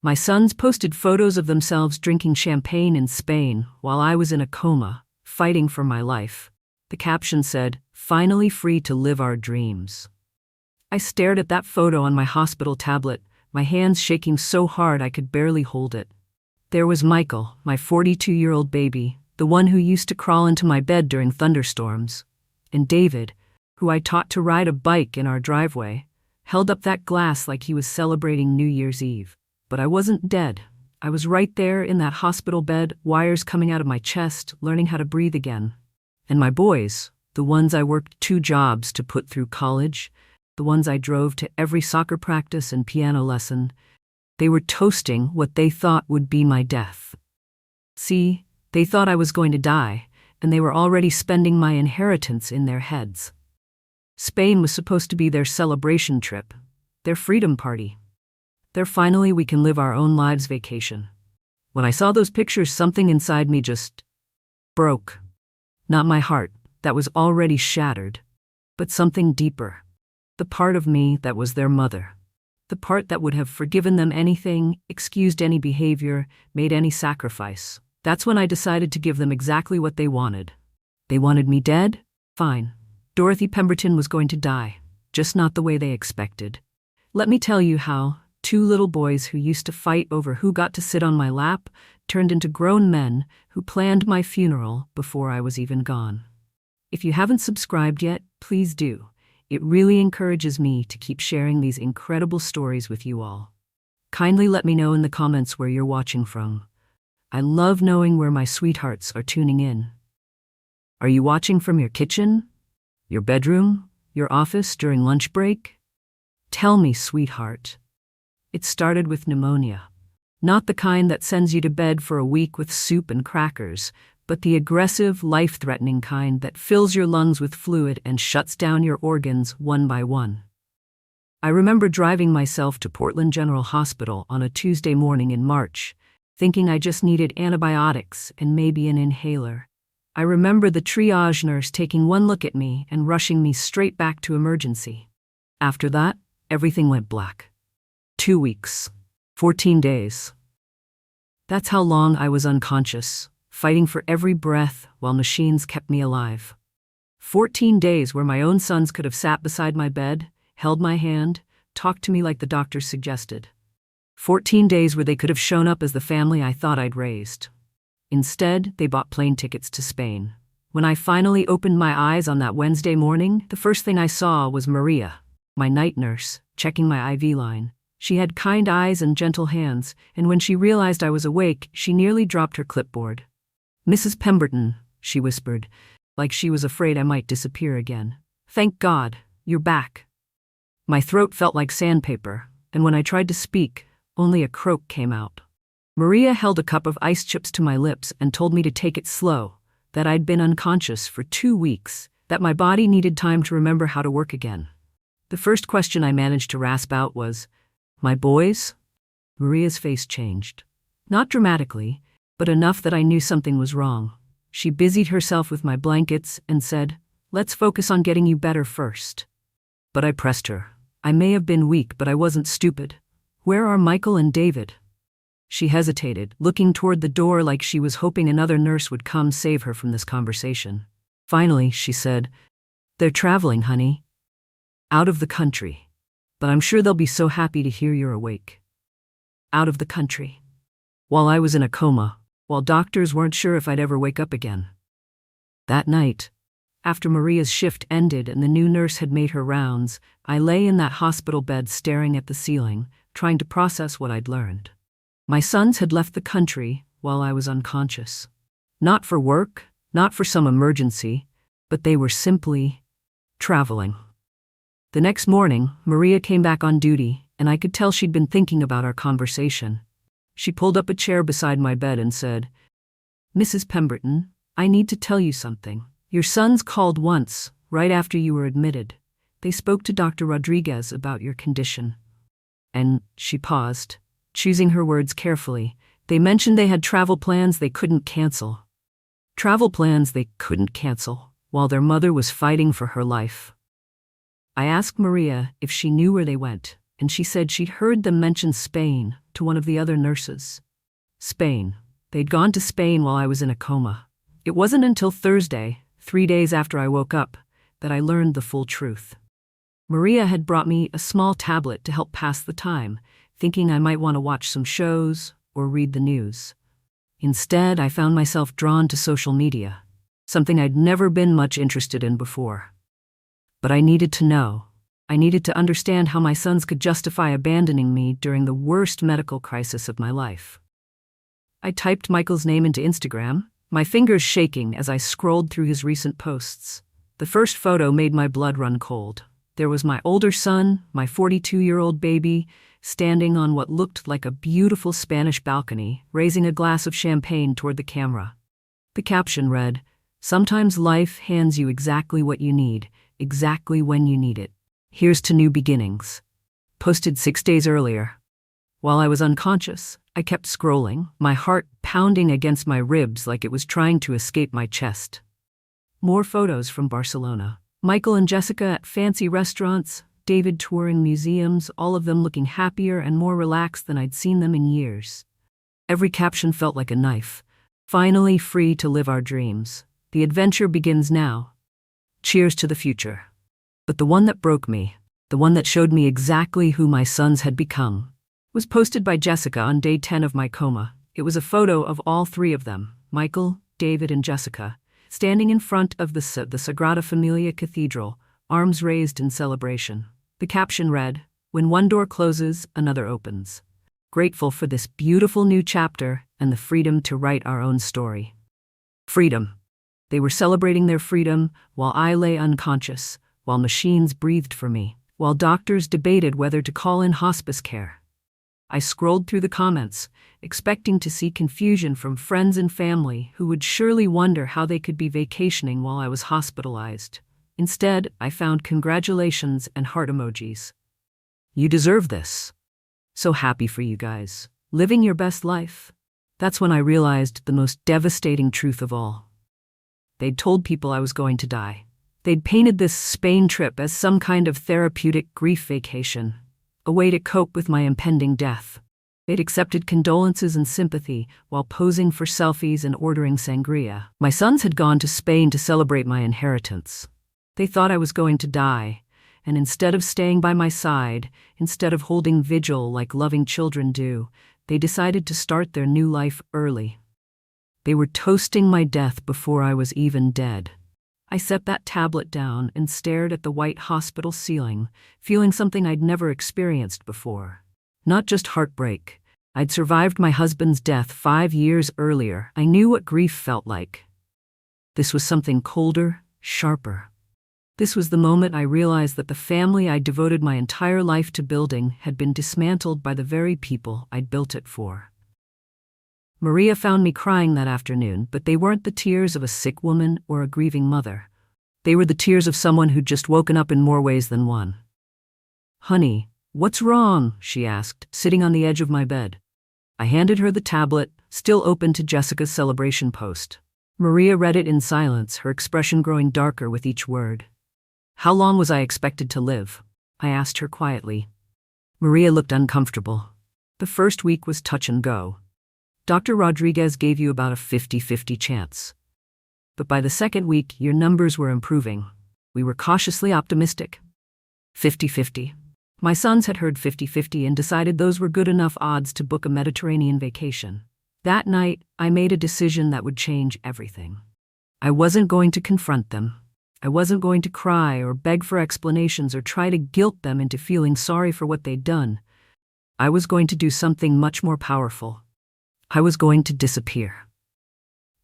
My sons posted photos of themselves drinking champagne in Spain while I was in a coma, fighting for my life. The caption said, "Finally free to live our dreams." I stared at that photo on my hospital tablet, my hands shaking so hard I could barely hold it. There was Michael, my 42-year-old baby, the one who used to crawl into my bed during thunderstorms. And David, who I taught to ride a bike in our driveway, held up that glass like he was celebrating New Year's Eve. But I wasn't dead. I was right there in that hospital bed, wires coming out of my chest, learning how to breathe again. And my boys, the ones I worked 2 jobs to put through college, the ones I drove to every soccer practice and piano lesson, they were toasting what they thought would be my death. See, they thought I was going to die, and they were already spending my inheritance in their heads. Spain was supposed to be their celebration trip, their freedom party. Their finally we can live our own lives vacation. When I saw those pictures, something inside me just broke. Not my heart, that was already shattered, but something deeper. The part of me that was their mother. The part that would have forgiven them anything, excused any behavior, made any sacrifice. That's when I decided to give them exactly what they wanted. They wanted me dead? Fine. Dorothy Pemberton was going to die, just not the way they expected. Let me tell you how 2 little boys who used to fight over who got to sit on my lap turned into grown men who planned my funeral before I was even gone. If you haven't subscribed yet, please do. It really encourages me to keep sharing these incredible stories with you all. Kindly let me know in the comments where you're watching from. I love knowing where my sweethearts are tuning in. Are you watching from your kitchen? Your bedroom? Your office during lunch break? Tell me, sweetheart. It started with pneumonia. Not the kind that sends you to bed for a week with soup and crackers, but the aggressive, life-threatening kind that fills your lungs with fluid and shuts down your organs one by one. I remember driving myself to Portland General Hospital on a Tuesday morning in March, thinking I just needed antibiotics and maybe an inhaler. I remember the triage nurse taking one look at me and rushing me straight back to emergency. After that, everything went black. 2 weeks. 14 days. That's how long I was unconscious, fighting for every breath while machines kept me alive. 14 days where my own sons could have sat beside my bed, held my hand, talked to me like the doctors suggested. 14 days where they could have shown up as the family I thought I'd raised. Instead, they bought plane tickets to Spain. When I finally opened my eyes on that Wednesday morning, the first thing I saw was Maria, my night nurse, checking my IV line. She had kind eyes and gentle hands, and when she realized I was awake, she nearly dropped her clipboard. "Mrs. Pemberton," she whispered, like she was afraid I might disappear again. "Thank God, you're back." My throat felt like sandpaper, and when I tried to speak, only a croak came out. Maria held a cup of ice chips to my lips and told me to take it slow, that I'd been unconscious for 2 weeks, that my body needed time to remember how to work again. The first question I managed to rasp out was, "My boys?" Maria's face changed. Not dramatically, but enough that I knew something was wrong. She busied herself with my blankets and said, "Let's focus on getting you better first." But I pressed her. I may have been weak, but I wasn't stupid. "Where are Michael and David?" She hesitated, looking toward the door like she was hoping another nurse would come save her from this conversation. Finally, she said, "They're traveling, honey. Out of the country. But I'm sure they'll be so happy to hear you're awake." Out of the country. While I was in a coma, while doctors weren't sure if I'd ever wake up again. That night, after Maria's shift ended and the new nurse had made her rounds, I lay in that hospital bed staring at the ceiling, trying to process what I'd learned. My sons had left the country while I was unconscious. Not for work, not for some emergency, but they were simply traveling. The next morning, Maria came back on duty, and I could tell she'd been thinking about our conversation. She pulled up a chair beside my bed and said, "Mrs. Pemberton, I need to tell you something. Your sons called once, right after you were admitted. They spoke to Dr. Rodriguez about your condition." And she paused, choosing her words carefully. They mentioned they had travel plans they couldn't cancel. Travel plans they couldn't cancel, while their mother was fighting for her life. I asked Maria if she knew where they went, and she said she'd heard them mention Spain, to one of the other nurses. Spain. They'd gone to Spain while I was in a coma. It wasn't until Thursday, 3 days after I woke up, that I learned the full truth. Maria had brought me a small tablet to help pass the time, thinking I might want to watch some shows or read the news. Instead, I found myself drawn to social media, something I'd never been much interested in before. But I needed to know. I needed to understand how my sons could justify abandoning me during the worst medical crisis of my life. I typed Michael's name into Instagram, my fingers shaking as I scrolled through his recent posts. The first photo made my blood run cold. There was my older son, my 42-year-old baby, standing on what looked like a beautiful Spanish balcony, raising a glass of champagne toward the camera. The caption read, "Sometimes life hands you exactly what you need, exactly when you need it. Here's to new beginnings." Posted 6 days earlier. While I was unconscious, I kept scrolling, my heart pounding against my ribs like it was trying to escape my chest. More photos from Barcelona. Michael and Jessica at fancy restaurants, David touring museums, all of them looking happier and more relaxed than I'd seen them in years. Every caption felt like a knife. Finally free to live our dreams. The adventure begins now. Cheers to the future. But the one that broke me, the one that showed me exactly who my sons had become, was posted by Jessica on day 10 of my coma. It was a photo of all three of them, Michael, David, and Jessica, standing in front of the Sagrada Familia Cathedral, arms raised in celebration. The caption read, "When one door closes, another opens. Grateful for this beautiful new chapter and the freedom to write our own story." Freedom. They were celebrating their freedom while I lay unconscious, while machines breathed for me, while doctors debated whether to call in hospice care. I scrolled through the comments, expecting to see confusion from friends and family who would surely wonder how they could be vacationing while I was hospitalized. Instead, I found congratulations and heart emojis. "You deserve this. So happy for you guys. Living your best life." That's when I realized the most devastating truth of all. They'd told people I was going to die. They'd painted this Spain trip as some kind of therapeutic grief vacation, a way to cope with my impending death. They'd accepted condolences and sympathy while posing for selfies and ordering sangria. My sons had gone to Spain to celebrate my inheritance. They thought I was going to die, and instead of staying by my side, instead of holding vigil like loving children do, they decided to start their new life early. They were toasting my death before I was even dead. I set that tablet down and stared at the white hospital ceiling, feeling something I'd never experienced before. Not just heartbreak. I'd survived my husband's death 5 years earlier. I knew what grief felt like. This was something colder, sharper. This was the moment I realized that the family I'd devoted my entire life to building had been dismantled by the very people I'd built it for. Maria found me crying that afternoon, but they weren't the tears of a sick woman or a grieving mother. They were the tears of someone who'd just woken up in more ways than one. "Honey, what's wrong?" she asked, sitting on the edge of my bed. I handed her the tablet, still open to Jessica's celebration post. Maria read it in silence, her expression growing darker with each word. "How long was I expected to live?" I asked her quietly. Maria looked uncomfortable. "The first week was touch and go. Dr. Rodriguez gave you about a 50-50 chance. But by the second week, your numbers were improving. We were cautiously optimistic. 50-50. My sons had heard 50-50 and decided those were good enough odds to book a Mediterranean vacation. That night, I made a decision that would change everything. I wasn't going to confront them. I wasn't going to cry or beg for explanations or try to guilt them into feeling sorry for what they'd done. I was going to do something much more powerful. I was going to disappear.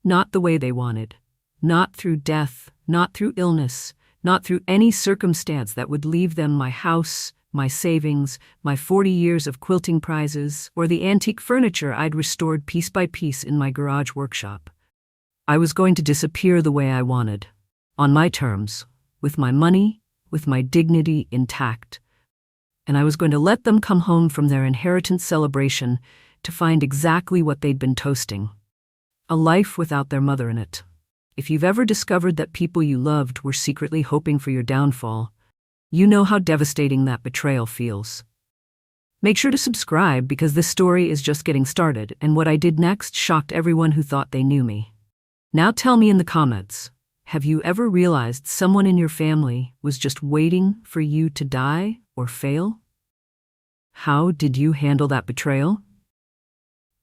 Not the way they wanted. Not through death, not through illness, not through any circumstance that would leave them my house, my savings, my 40 years of quilting prizes, or the antique furniture I'd restored piece by piece in my garage workshop. I was going to disappear the way I wanted. On my terms, with my money, with my dignity intact. And I was going to let them come home from their inheritance celebration to find exactly what they'd been toasting. A life without their mother in it. If you've ever discovered that people you loved were secretly hoping for your downfall, you know how devastating that betrayal feels. Make sure to subscribe because this story is just getting started, and what I did next shocked everyone who thought they knew me. Now tell me in the comments, have you ever realized someone in your family was just waiting for you to die or fail? How did you handle that betrayal?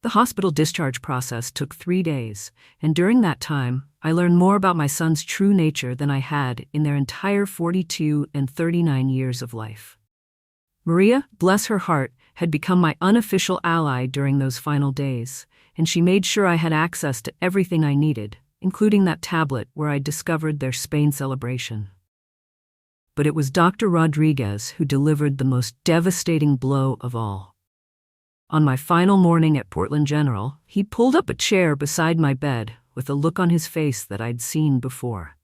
The hospital discharge process took 3 days, and during that time, I learned more about my son's true nature than I had in their entire 42 and 39 years of life. Maria, bless her heart, had become my unofficial ally during those final days, and she made sure I had access to everything I needed, including that tablet where I discovered their Spain celebration. But it was Dr. Rodriguez who delivered the most devastating blow of all. On my final morning at Portland General, he pulled up a chair beside my bed with a look on his face that I'd seen before.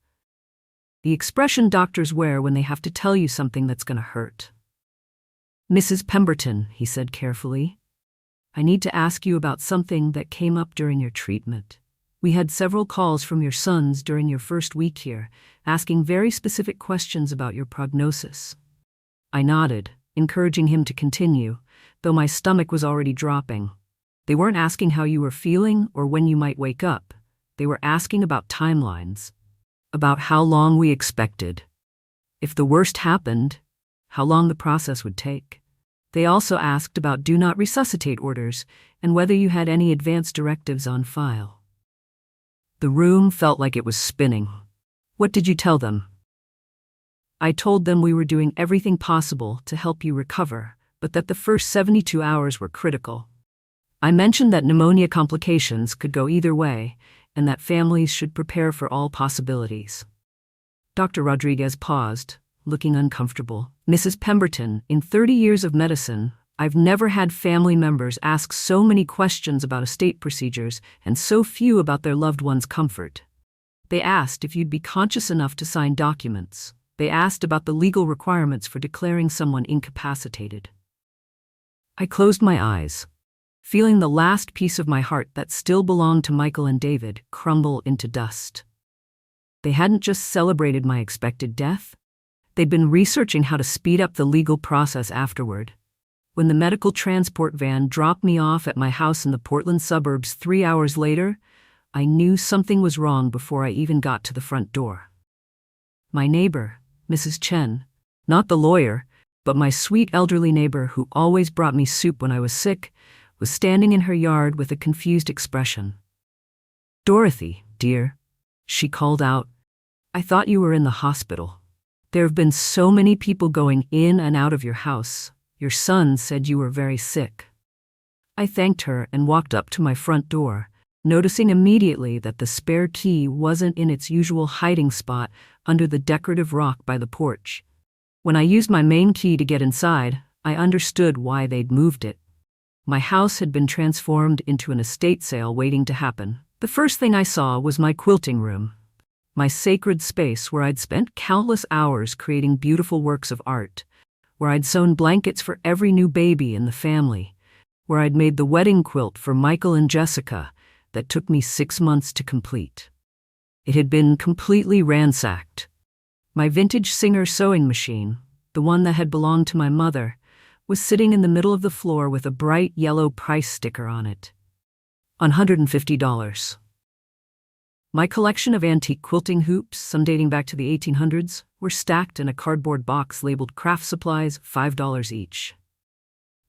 The expression doctors wear when they have to tell you something that's going to hurt. "Mrs. Pemberton," he said carefully, "I need to ask you about something that came up during your treatment. We had several calls from your sons during your first week here, asking very specific questions about your prognosis." I nodded, encouraging him to continue, though my stomach was already dropping. They weren't asking how you were feeling or when you might wake up. They were asking about timelines, about how long we expected. If the worst happened, how long the process would take. They also asked about do not resuscitate orders and whether you had any advance directives on file. The room felt like it was spinning. "What did you tell them?" "I told them we were doing everything possible to help you recover, but that the first 72 hours were critical. I mentioned that pneumonia complications could go either way and that families should prepare for all possibilities." Dr. Rodriguez paused, looking uncomfortable. "Mrs. Pemberton, in 30 years of medicine, I've never had family members ask so many questions about estate procedures and so few about their loved one's comfort. They asked if you'd be conscious enough to sign documents. They asked about the legal requirements for declaring someone incapacitated." I closed my eyes, feeling the last piece of my heart that still belonged to Michael and David crumble into dust. They hadn't just celebrated my expected death. They'd been researching how to speed up the legal process afterward. When the medical transport van dropped me off at my house in the Portland suburbs 3 hours later, I knew something was wrong before I even got to the front door. My neighbor, Mrs. Chen, not the lawyer, but my sweet elderly neighbor who always brought me soup when I was sick, was standing in her yard with a confused expression. "Dorothy, dear," she called out, "I thought you were in the hospital. There have been so many people going in and out of your house. Your son said you were very sick." I thanked her and walked up to my front door, noticing immediately that the spare key wasn't in its usual hiding spot under the decorative rock by the porch. When I used my main key to get inside, I understood why they'd moved it. My house had been transformed into an estate sale waiting to happen. The first thing I saw was my quilting room, my sacred space where I'd spent countless hours creating beautiful works of art, where I'd sewn blankets for every new baby in the family, where I'd made the wedding quilt for Michael and Jessica that took me 6 months to complete. It had been completely ransacked. My vintage Singer sewing machine, the one that had belonged to my mother, was sitting in the middle of the floor with a bright yellow price sticker on it. $150. My collection of antique quilting hoops, some dating back to the 1800s, were stacked in a cardboard box labeled craft supplies, $5 each.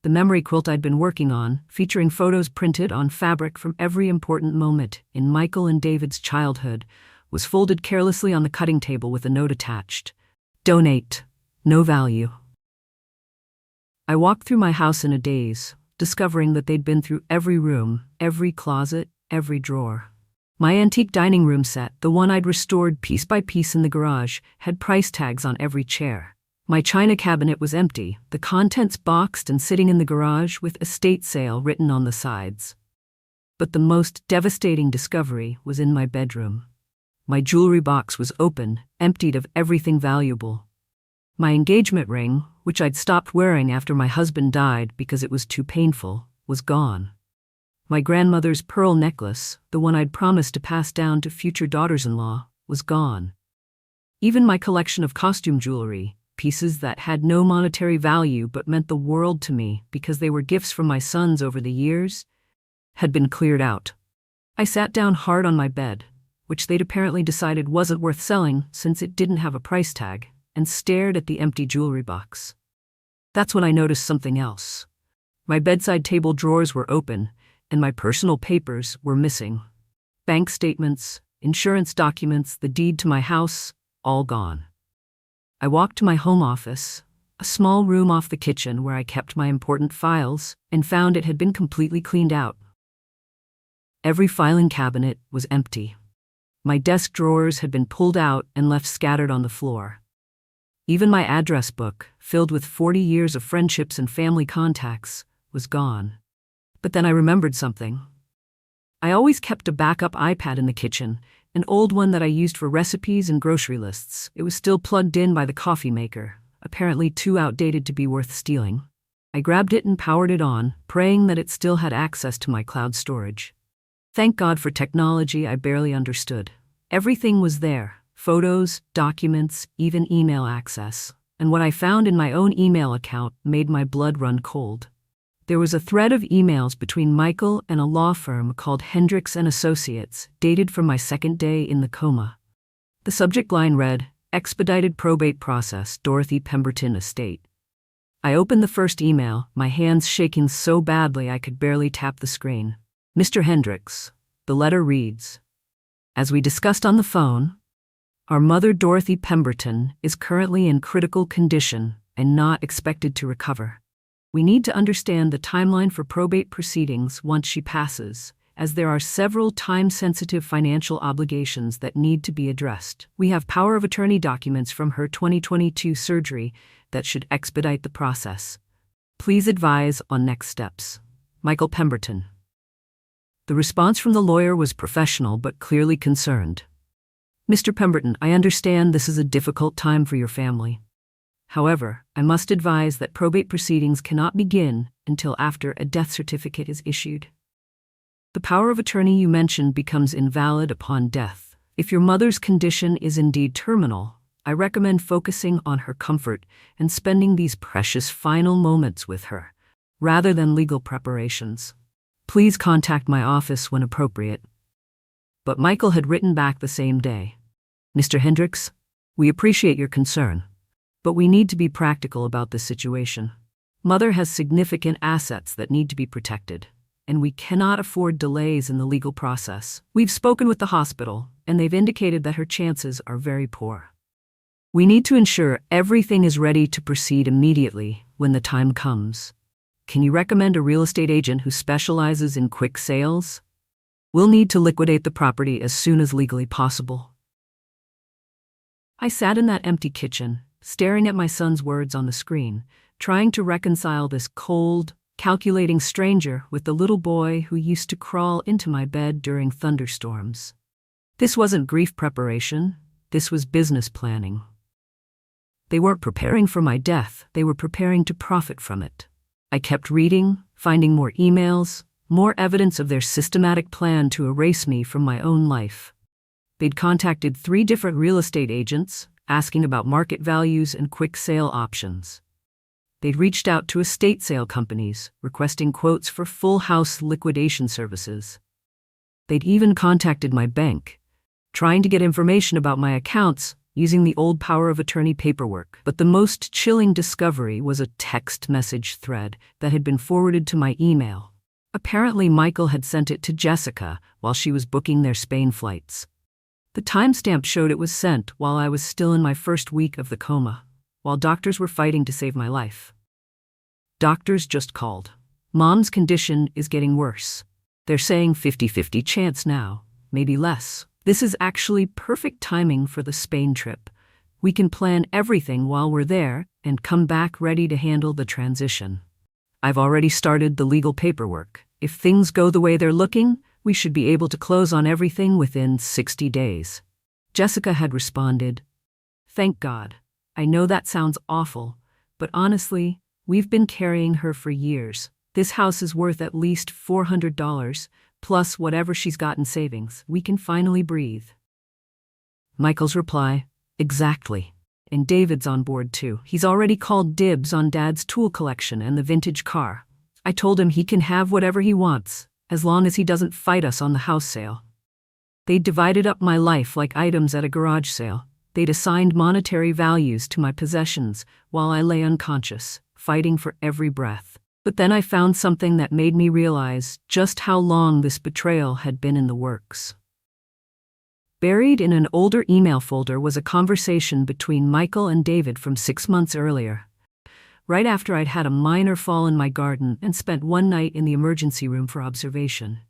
The memory quilt I'd been working on, featuring photos printed on fabric from every important moment in Michael and David's childhood, was folded carelessly on the cutting table with a note attached. "Donate. No value." I walked through my house in a daze, discovering that they'd been through every room, every closet, every drawer. My antique dining room set, the one I'd restored piece by piece in the garage, had price tags on every chair. My china cabinet was empty, the contents boxed and sitting in the garage with estate sale written on the sides. But the most devastating discovery was in my bedroom. My jewelry box was open, emptied of everything valuable. My engagement ring, which I'd stopped wearing after my husband died because it was too painful, was gone. My grandmother's pearl necklace, the one I'd promised to pass down to future daughters-in-law, was gone. Even my collection of costume jewelry, pieces that had no monetary value but meant the world to me because they were gifts from my sons over the years, had been cleared out. I sat down hard on my bed, which they'd apparently decided wasn't worth selling since it didn't have a price tag, and stared at the empty jewelry box. That's when I noticed something else. My bedside table drawers were open, and my personal papers were missing. Bank statements, insurance documents, the deed to my house, all gone. I walked to my home office, a small room off the kitchen where I kept my important files, and found it had been completely cleaned out. Every filing cabinet was empty. My desk drawers had been pulled out and left scattered on the floor. Even my address book, filled with 40 years of friendships and family contacts, was gone. But then I remembered something. I always kept a backup iPad in the kitchen, an old one that I used for recipes and grocery lists. It was still plugged in by the coffee maker, apparently too outdated to be worth stealing. I grabbed it and powered it on, praying that it still had access to my cloud storage. Thank God for technology I barely understood. Everything was there: photos, documents, even email access. And what I found in my own email account made my blood run cold. There was a thread of emails between Michael and a law firm called Hendricks & Associates, dated from my second day in the coma. The subject line read, "Expedited probate process, Dorothy Pemberton estate." I opened the first email, my hands shaking so badly I could barely tap the screen. "Mr. Hendricks," the letter reads, "as we discussed on the phone, our mother Dorothy Pemberton is currently in critical condition and not expected to recover. We need to understand the timeline for probate proceedings once she passes, as there are several time-sensitive financial obligations that need to be addressed. We have power of attorney documents from her 2022 surgery that should expedite the process. Please advise on next steps. Michael Pemberton." The response from the lawyer was professional but clearly concerned. "Mr. Pemberton, I understand this is a difficult time for your family. However, I must advise that probate proceedings cannot begin until after a death certificate is issued. The power of attorney you mentioned becomes invalid upon death. If your mother's condition is indeed terminal, I recommend focusing on her comfort and spending these precious final moments with her, rather than legal preparations. Please contact my office when appropriate." But Michael had written back the same day. "Mr. Hendricks, we appreciate your concern, but we need to be practical about this situation. Mother has significant assets that need to be protected, and we cannot afford delays in the legal process. We've spoken with the hospital, and they've indicated that her chances are very poor. We need to ensure everything is ready to proceed immediately when the time comes. Can you recommend a real estate agent who specializes in quick sales? We'll need to liquidate the property as soon as legally possible." I sat in that empty kitchen, staring at my son's words on the screen, trying to reconcile this cold, calculating stranger with the little boy who used to crawl into my bed during thunderstorms. This wasn't grief preparation, this was business planning. They weren't preparing for my death, they were preparing to profit from it. I kept reading, finding more emails, more evidence of their systematic plan to erase me from my own life. They'd contacted 3 different real estate agents, asking about market values and quick sale options. They'd reached out to estate sale companies, requesting quotes for full house liquidation services. They'd even contacted my bank, trying to get information about my accounts using the old power of attorney paperwork. But the most chilling discovery was a text message thread that had been forwarded to my email. Apparently, Michael had sent it to Jessica while she was booking their Spain flights. The timestamp showed it was sent while I was still in my first week of the coma, while doctors were fighting to save my life. Doctors just called. "Mom's condition is getting worse. They're saying 50-50 chance now, maybe less. This is actually perfect timing for the Spain trip. We can plan everything while we're there and come back ready to handle the transition. I've already started the legal paperwork. If things go the way they're looking, we should be able to close on everything within 60 days. Jessica had responded, "Thank God. I know that sounds awful, but honestly, we've been carrying her for years. This house is worth at least $400, plus whatever she's got in savings. We can finally breathe." Michael's reply, "Exactly. And David's on board too. He's already called dibs on Dad's tool collection and the vintage car. I told him he can have whatever he wants, as long as he doesn't fight us on the house sale. They divided up my life like items at a garage sale. They'd assigned monetary values to my possessions while I lay unconscious, fighting for every breath. But then I found something that made me realize just how long this betrayal had been in the works. Buried in an older email folder was a conversation between Michael and David from 6 months earlier, right after I'd had a minor fall in my garden and spent one night in the emergency room for observation.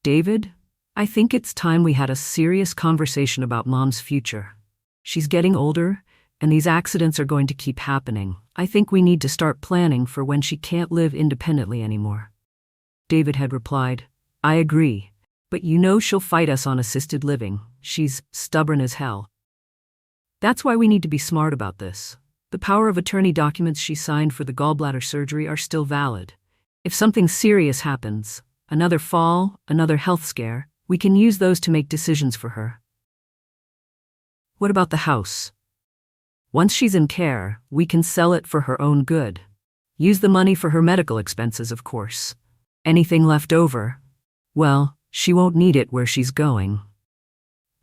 "David, I think it's time we had a serious conversation about Mom's future. She's getting older, and these accidents are going to keep happening. I think we need to start planning for when she can't live independently anymore." David had replied, "I agree. But you know she'll fight us on assisted living. She's stubborn as hell. That's why we need to be smart about this. The power of attorney documents she signed for the gallbladder surgery are still valid. If something serious happens, another fall, another health scare, we can use those to make decisions for her." "What about the house? Once she's in care, we can sell it for her own good. Use the money for her medical expenses, of course. Anything left over, well, she won't need it where she's going."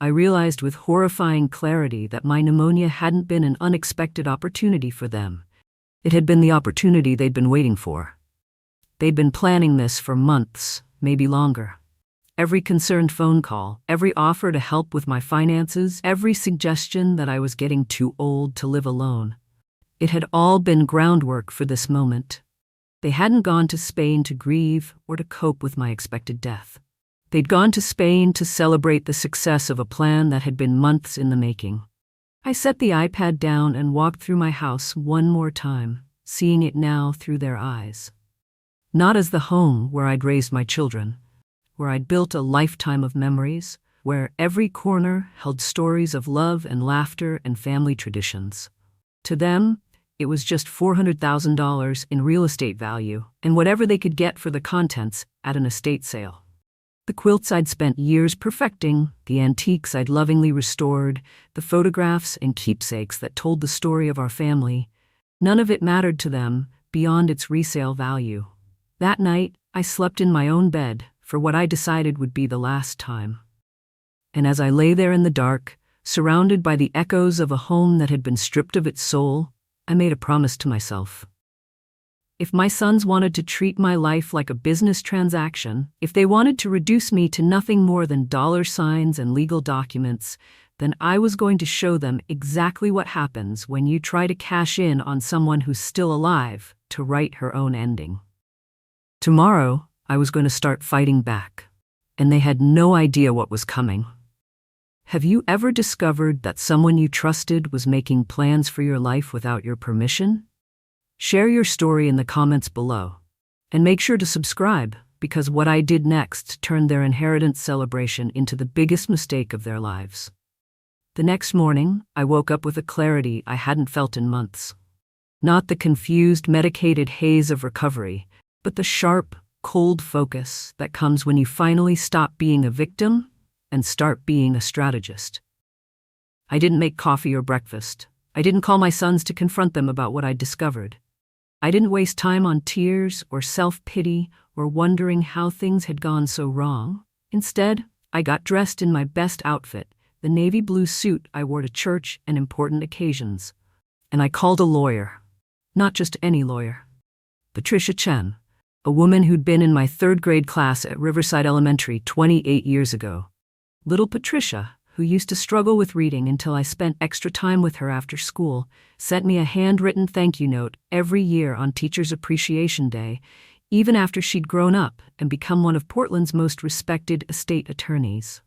I realized with horrifying clarity that my pneumonia hadn't been an unexpected opportunity for them. It had been the opportunity they'd been waiting for. They'd been planning this for months, maybe longer. Every concerned phone call, every offer to help with my finances, every suggestion that I was getting too old to live alone. It had all been groundwork for this moment. They hadn't gone to Spain to grieve or to cope with my expected death. They'd gone to Spain to celebrate the success of a plan that had been months in the making. I set the iPad down and walked through my house one more time, seeing it now through their eyes. Not as the home where I'd raised my children, where I'd built a lifetime of memories, where every corner held stories of love and laughter and family traditions. To them, it was just $400,000 in real estate value and whatever they could get for the contents at an estate sale. The quilts I'd spent years perfecting, the antiques I'd lovingly restored, the photographs and keepsakes that told the story of our family, none of it mattered to them beyond its resale value. That night, I slept in my own bed for what I decided would be the last time. And as I lay there in the dark, surrounded by the echoes of a home that had been stripped of its soul, I made a promise to myself. If my sons wanted to treat my life like a business transaction, if they wanted to reduce me to nothing more than dollar signs and legal documents, then I was going to show them exactly what happens when you try to cash in on someone who's still alive to write her own ending. Tomorrow, I was going to start fighting back, and they had no idea what was coming. Have you ever discovered that someone you trusted was making plans for your life without your permission? Share your story in the comments below. And make sure to subscribe, because what I did next turned their inheritance celebration into the biggest mistake of their lives. The next morning, I woke up with a clarity I hadn't felt in months. Not the confused, medicated haze of recovery, but the sharp, cold focus that comes when you finally stop being a victim and start being a strategist. I didn't make coffee or breakfast. I didn't call my sons to confront them about what I'd discovered. I didn't waste time on tears or self-pity or wondering how things had gone so wrong. Instead, I got dressed in my best outfit, the navy blue suit I wore to church and important occasions. And I called a lawyer. Not just any lawyer. Patricia Chen, a woman who'd been in my third grade class at Riverside Elementary 28 years ago. Little Patricia, who used to struggle with reading until I spent extra time with her after school, sent me a handwritten thank you note every year on Teacher's Appreciation Day, even after she'd grown up and become one of Portland's most respected estate attorneys.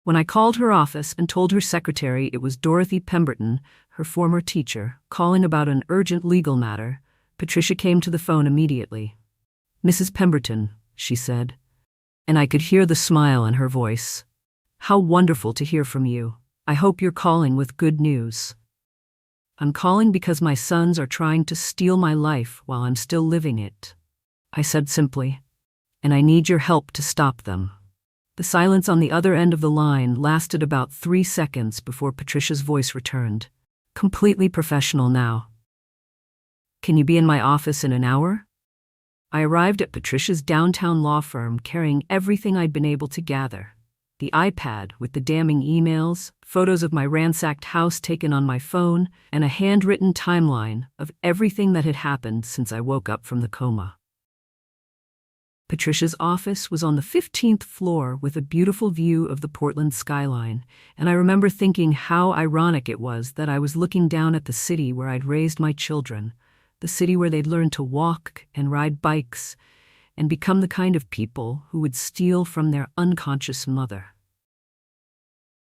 When I called her office and told her secretary it was Dorothy Pemberton, her former teacher, calling about an urgent legal matter, Patricia came to the phone immediately. "Mrs. Pemberton," she said, and I could hear the smile in her voice. "How wonderful to hear from you. I hope you're calling with good news." "I'm calling because my sons are trying to steal my life while I'm still living it," I said simply, "and I need your help to stop them." The silence on the other end of the line lasted about 3 seconds before Patricia's voice returned. Completely professional now. Can you be in my office in an hour? I arrived at Patricia's downtown law firm carrying everything I'd been able to gather. The iPad with the damning emails, photos of my ransacked house taken on my phone, and a handwritten timeline of everything that had happened since I woke up from the coma. Patricia's office was on the 15th floor with a beautiful view of the Portland skyline, and I remember thinking how ironic it was that I was looking down at the city where I'd raised my children, the city where they'd learn to walk and ride bikes and become the kind of people who would steal from their unconscious mother.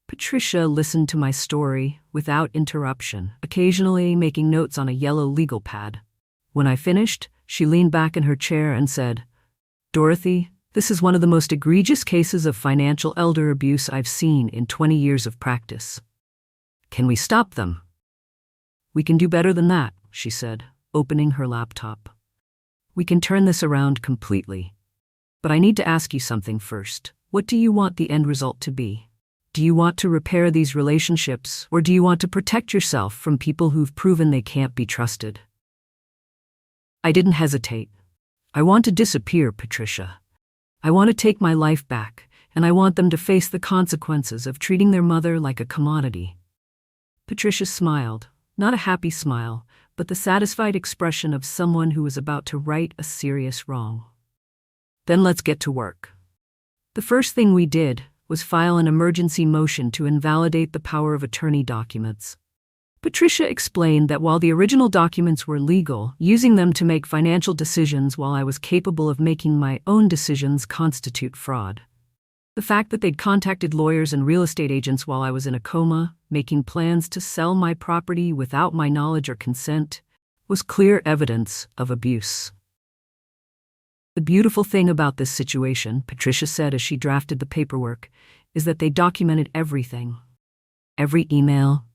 Patricia listened to my story without interruption, occasionally making notes on a yellow legal pad. When I finished, she leaned back in her chair and said, "Dorothy, this is one of the most egregious cases of financial elder abuse I've seen in 20 years of practice. Can we stop them?" "We can do better than that," she said, opening her laptop. "We can turn this around completely. But I need to ask you something first. What do you want the end result to be? Do you want to repair these relationships, or do you want to protect yourself from people who've proven they can't be trusted?" I didn't hesitate. "I want to disappear, Patricia. I want to take my life back, and I want them to face the consequences of treating their mother like a commodity." Patricia smiled, not a happy smile, but the satisfied expression of someone who was about to right a serious wrong. "Then let's get to work." The first thing we did was file an emergency motion to invalidate the power of attorney documents. Patricia explained that while the original documents were legal, using them to make financial decisions while I was capable of making my own decisions constitute fraud. The fact that they'd contacted lawyers and real estate agents while I was in a coma, making plans to sell my property without my knowledge or consent, was clear evidence of abuse. "The beautiful thing about this situation," Patricia said as she drafted the paperwork, "is that they documented everything. Every email,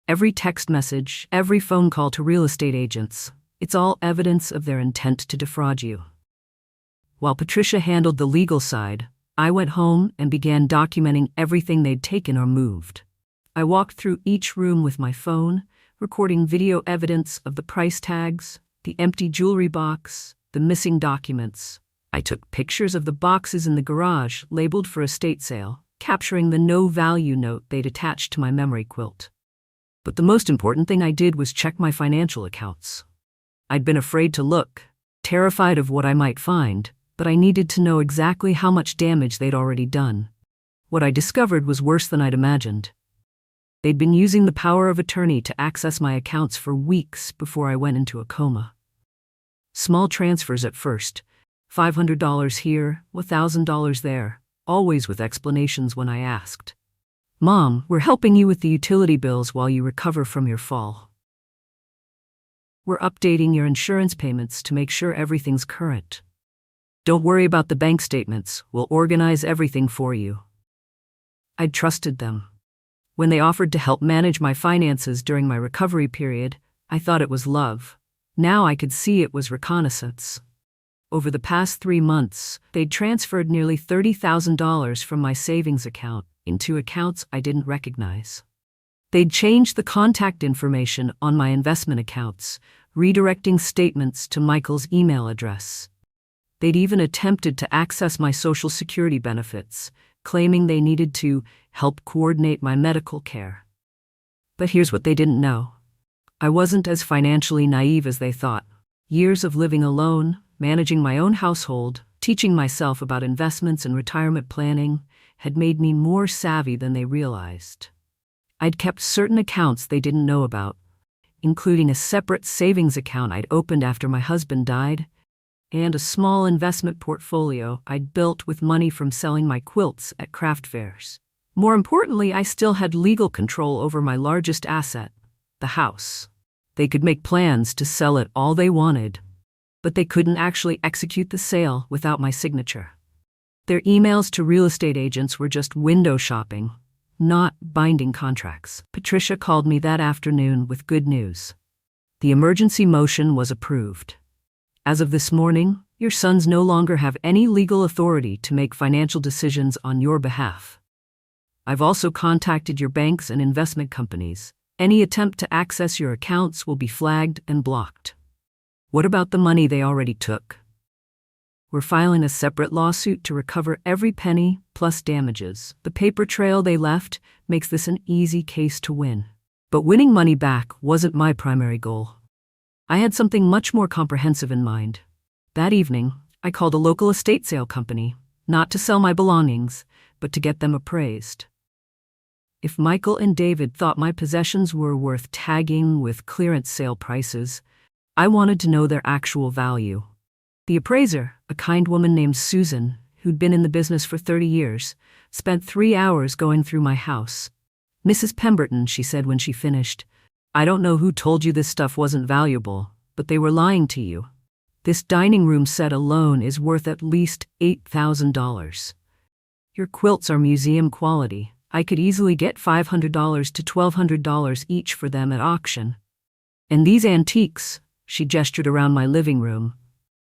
every text message, every phone call to real estate agents. It's all evidence of their intent to defraud you." While Patricia handled the legal side, I went home and began documenting everything they'd taken or moved. I walked through each room with my phone, recording video evidence of the price tags, the empty jewelry box, the missing documents. I took pictures of the boxes in the garage labeled for estate sale, capturing the no-value note they'd attached to my memory quilt. But the most important thing I did was check my financial accounts. I'd been afraid to look, terrified of what I might find, but I needed to know exactly how much damage they'd already done. What I discovered was worse than I'd imagined. They'd been using the power of attorney to access my accounts for weeks before I went into a coma. Small transfers at first, $500 here, $1,000 there, always with explanations when I asked. "Mom, we're helping you with the utility bills while you recover from your fall. We're updating your insurance payments to make sure everything's current. Don't worry about the bank statements, we'll organize everything for you." I'd trusted them. When they offered to help manage my finances during my recovery period, I thought it was love. Now I could see it was reconnaissance. Over the past 3 months, they'd transferred nearly $30,000 from my savings account into accounts I didn't recognize. They'd changed the contact information on my investment accounts, redirecting statements to Michael's email address. They'd even attempted to access my Social Security benefits, claiming they needed to help coordinate my medical care. But here's what they didn't know. I wasn't as financially naive as they thought. Years of living alone, managing my own household, teaching myself about investments and retirement planning, had made me more savvy than they realized. I'd kept certain accounts they didn't know about, including a separate savings account I'd opened after my husband died, and a small investment portfolio I'd built with money from selling my quilts at craft fairs. More importantly, I still had legal control over my largest asset, the house. They could make plans to sell it all they wanted, but they couldn't actually execute the sale without my signature. Their emails to real estate agents were just window shopping, not binding contracts. Patricia called me that afternoon with good news. The emergency motion was approved. As of this morning, your sons no longer have any legal authority to make financial decisions on your behalf. I've also contacted your banks and investment companies, Any attempt to access your accounts will be flagged and blocked. What about the money they already took? We're filing a separate lawsuit to recover every penny plus damages. The paper trail they left makes this an easy case to win. But winning money back wasn't my primary goal. I had something much more comprehensive in mind. That evening, I called a local estate sale company, not to sell my belongings, but to get them appraised. If Michael and David thought my possessions were worth tagging with clearance sale prices, I wanted to know their actual value. The appraiser, a kind woman named Susan, who'd been in the business for 30 years, spent 3 hours going through my house. "Mrs. Pemberton," she said when she finished, "I don't know who told you this stuff wasn't valuable, but they were lying to you. This dining room set alone is worth at least $8,000. Your quilts are museum quality. I could easily get $500 to $1,200 each for them at auction. And these antiques," she gestured around my living room,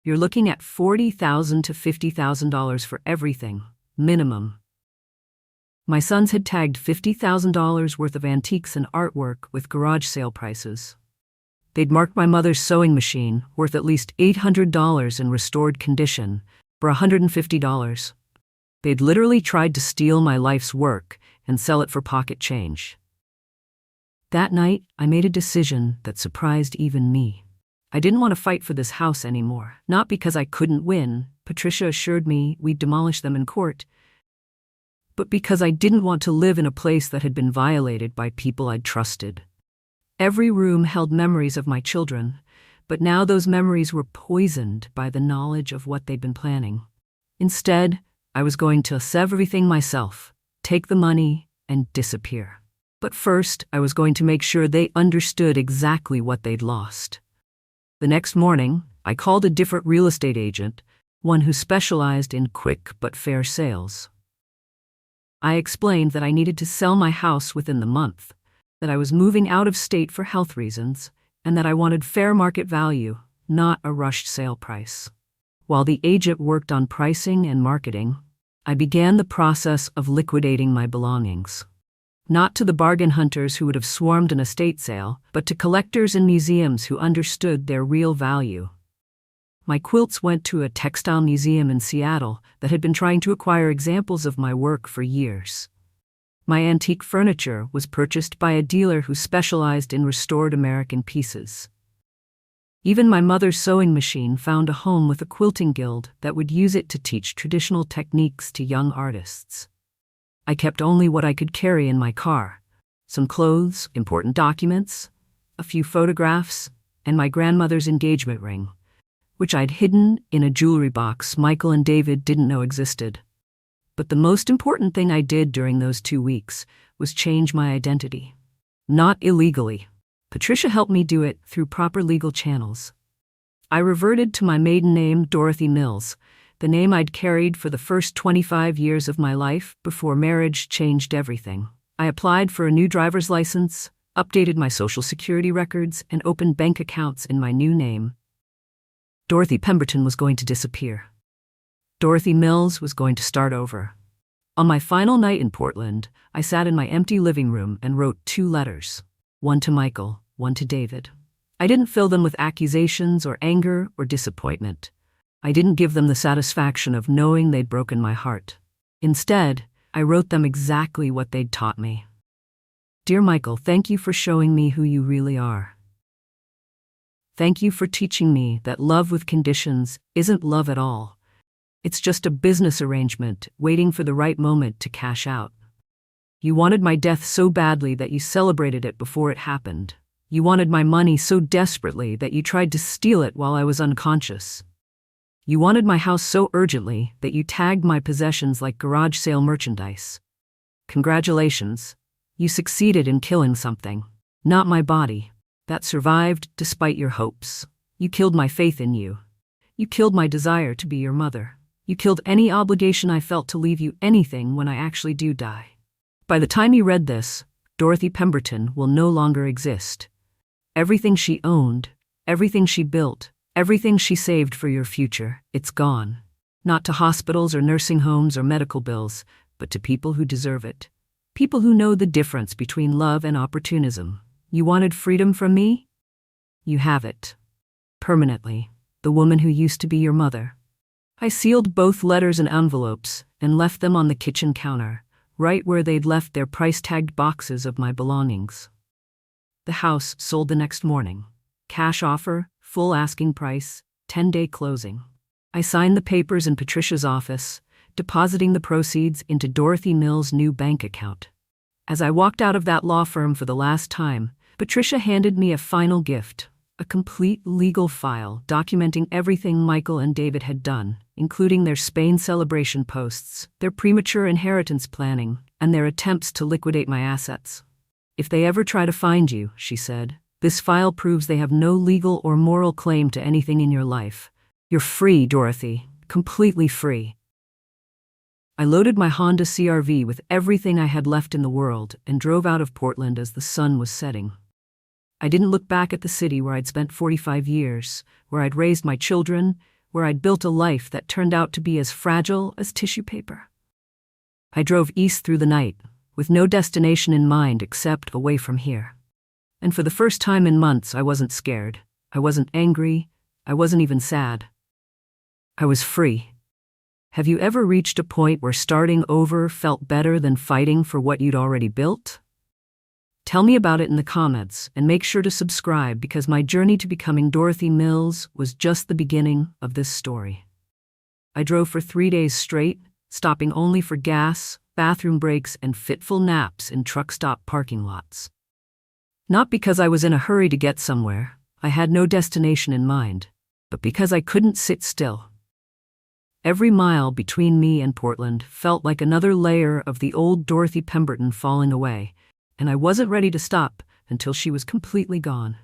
"you're looking at $40,000 to $50,000 for everything, minimum." My sons had tagged $50,000 worth of antiques and artwork with garage sale prices. They'd marked my mother's sewing machine, worth at least $800 in restored condition, for $150. They'd literally tried to steal my life's work and sell it for pocket change. That night, I made a decision that surprised even me. I didn't want to fight for this house anymore, not because I couldn't win. Patricia assured me we'd demolish them in court, but because I didn't want to live in a place that had been violated by people I'd trusted. Every room held memories of my children, but now those memories were poisoned by the knowledge of what they'd been planning. Instead, I was going to sever everything myself, take the money, and disappear. But first, I was going to make sure they understood exactly what they'd lost. The next morning, I called a different real estate agent, one who specialized in quick but fair sales. I explained that I needed to sell my house within the month, that I was moving out of state for health reasons, and that I wanted fair market value, not a rushed sale price. While the agent worked on pricing and marketing, I began the process of liquidating my belongings. Not to the bargain hunters who would have swarmed an estate sale, but to collectors and museums who understood their real value. My quilts went to a textile museum in Seattle that had been trying to acquire examples of my work for years. My antique furniture was purchased by a dealer who specialized in restored American pieces. Even my mother's sewing machine found a home with a quilting guild that would use it to teach traditional techniques to young artists. I kept only what I could carry in my car: some clothes, important documents, a few photographs, and my grandmother's engagement ring, which I'd hidden in a jewelry box Michael and David didn't know existed. But the most important thing I did during those 2 weeks was change my identity. Not illegally. Patricia helped me do it through proper legal channels. I reverted to my maiden name, Dorothy Mills, the name I'd carried for the first 25 years of my life before marriage changed everything. I applied for a new driver's license, updated my social security records, and opened bank accounts in my new name. Dorothy Pemberton was going to disappear. Dorothy Mills was going to start over. On my final night in Portland, I sat in my empty living room and wrote 2 letters. One to Michael, one to David. I didn't fill them with accusations or anger or disappointment. I didn't give them the satisfaction of knowing they'd broken my heart. Instead, I wrote them exactly what they'd taught me. Dear Michael, thank you for showing me who you really are. Thank you for teaching me that love with conditions isn't love at all. It's just a business arrangement waiting for the right moment to cash out. You wanted my death so badly that you celebrated it before it happened. You wanted my money so desperately that you tried to steal it while I was unconscious. You wanted my house so urgently that you tagged my possessions like garage sale merchandise. Congratulations. You succeeded in killing something. Not my body. That survived despite your hopes. You killed my faith in you. You killed my desire to be your mother. You killed any obligation I felt to leave you anything when I actually do die. By the time you read this, Dorothy Pemberton will no longer exist. Everything she owned, everything she built, everything she saved for your future, it's gone. Not to hospitals or nursing homes or medical bills, but to people who deserve it. People who know the difference between love and opportunism. You wanted freedom from me? You have it. Permanently. The woman who used to be your mother. I sealed both letters and envelopes and left them on the kitchen counter, right where they'd left their price-tagged boxes of my belongings. The house sold the next morning. Cash offer, full asking price, 10-day closing. I signed the papers in Patricia's office, depositing the proceeds into Dorothy Mill's new bank account. As I walked out of that law firm for the last time, Patricia handed me a final gift, a complete legal file documenting everything Michael and David had done, including their Spain celebration posts, their premature inheritance planning, and their attempts to liquidate my assets. If they ever try to find you, she said, this file proves they have no legal or moral claim to anything in your life. You're free, Dorothy, completely free. I loaded my Honda CR-V with everything I had left in the world and drove out of Portland as the sun was setting. I didn't look back at the city where I'd spent 45 years, where I'd raised my children, where I'd built a life that turned out to be as fragile as tissue paper. I drove east through the night, with no destination in mind except away from here. And for the first time in months, I wasn't scared. I wasn't angry. I wasn't even sad. I was free. Have you ever reached a point where starting over felt better than fighting for what you'd already built? Tell me about it in the comments, and make sure to subscribe because my journey to becoming Dorothy Mills was just the beginning of this story. I drove for 3 days straight, stopping only for gas, bathroom breaks, and fitful naps in truck stop parking lots. Not because I was in a hurry to get somewhere, I had no destination in mind, but because I couldn't sit still. Every mile between me and Portland felt like another layer of the old Dorothy Pemberton falling away, and I wasn't ready to stop until she was completely gone.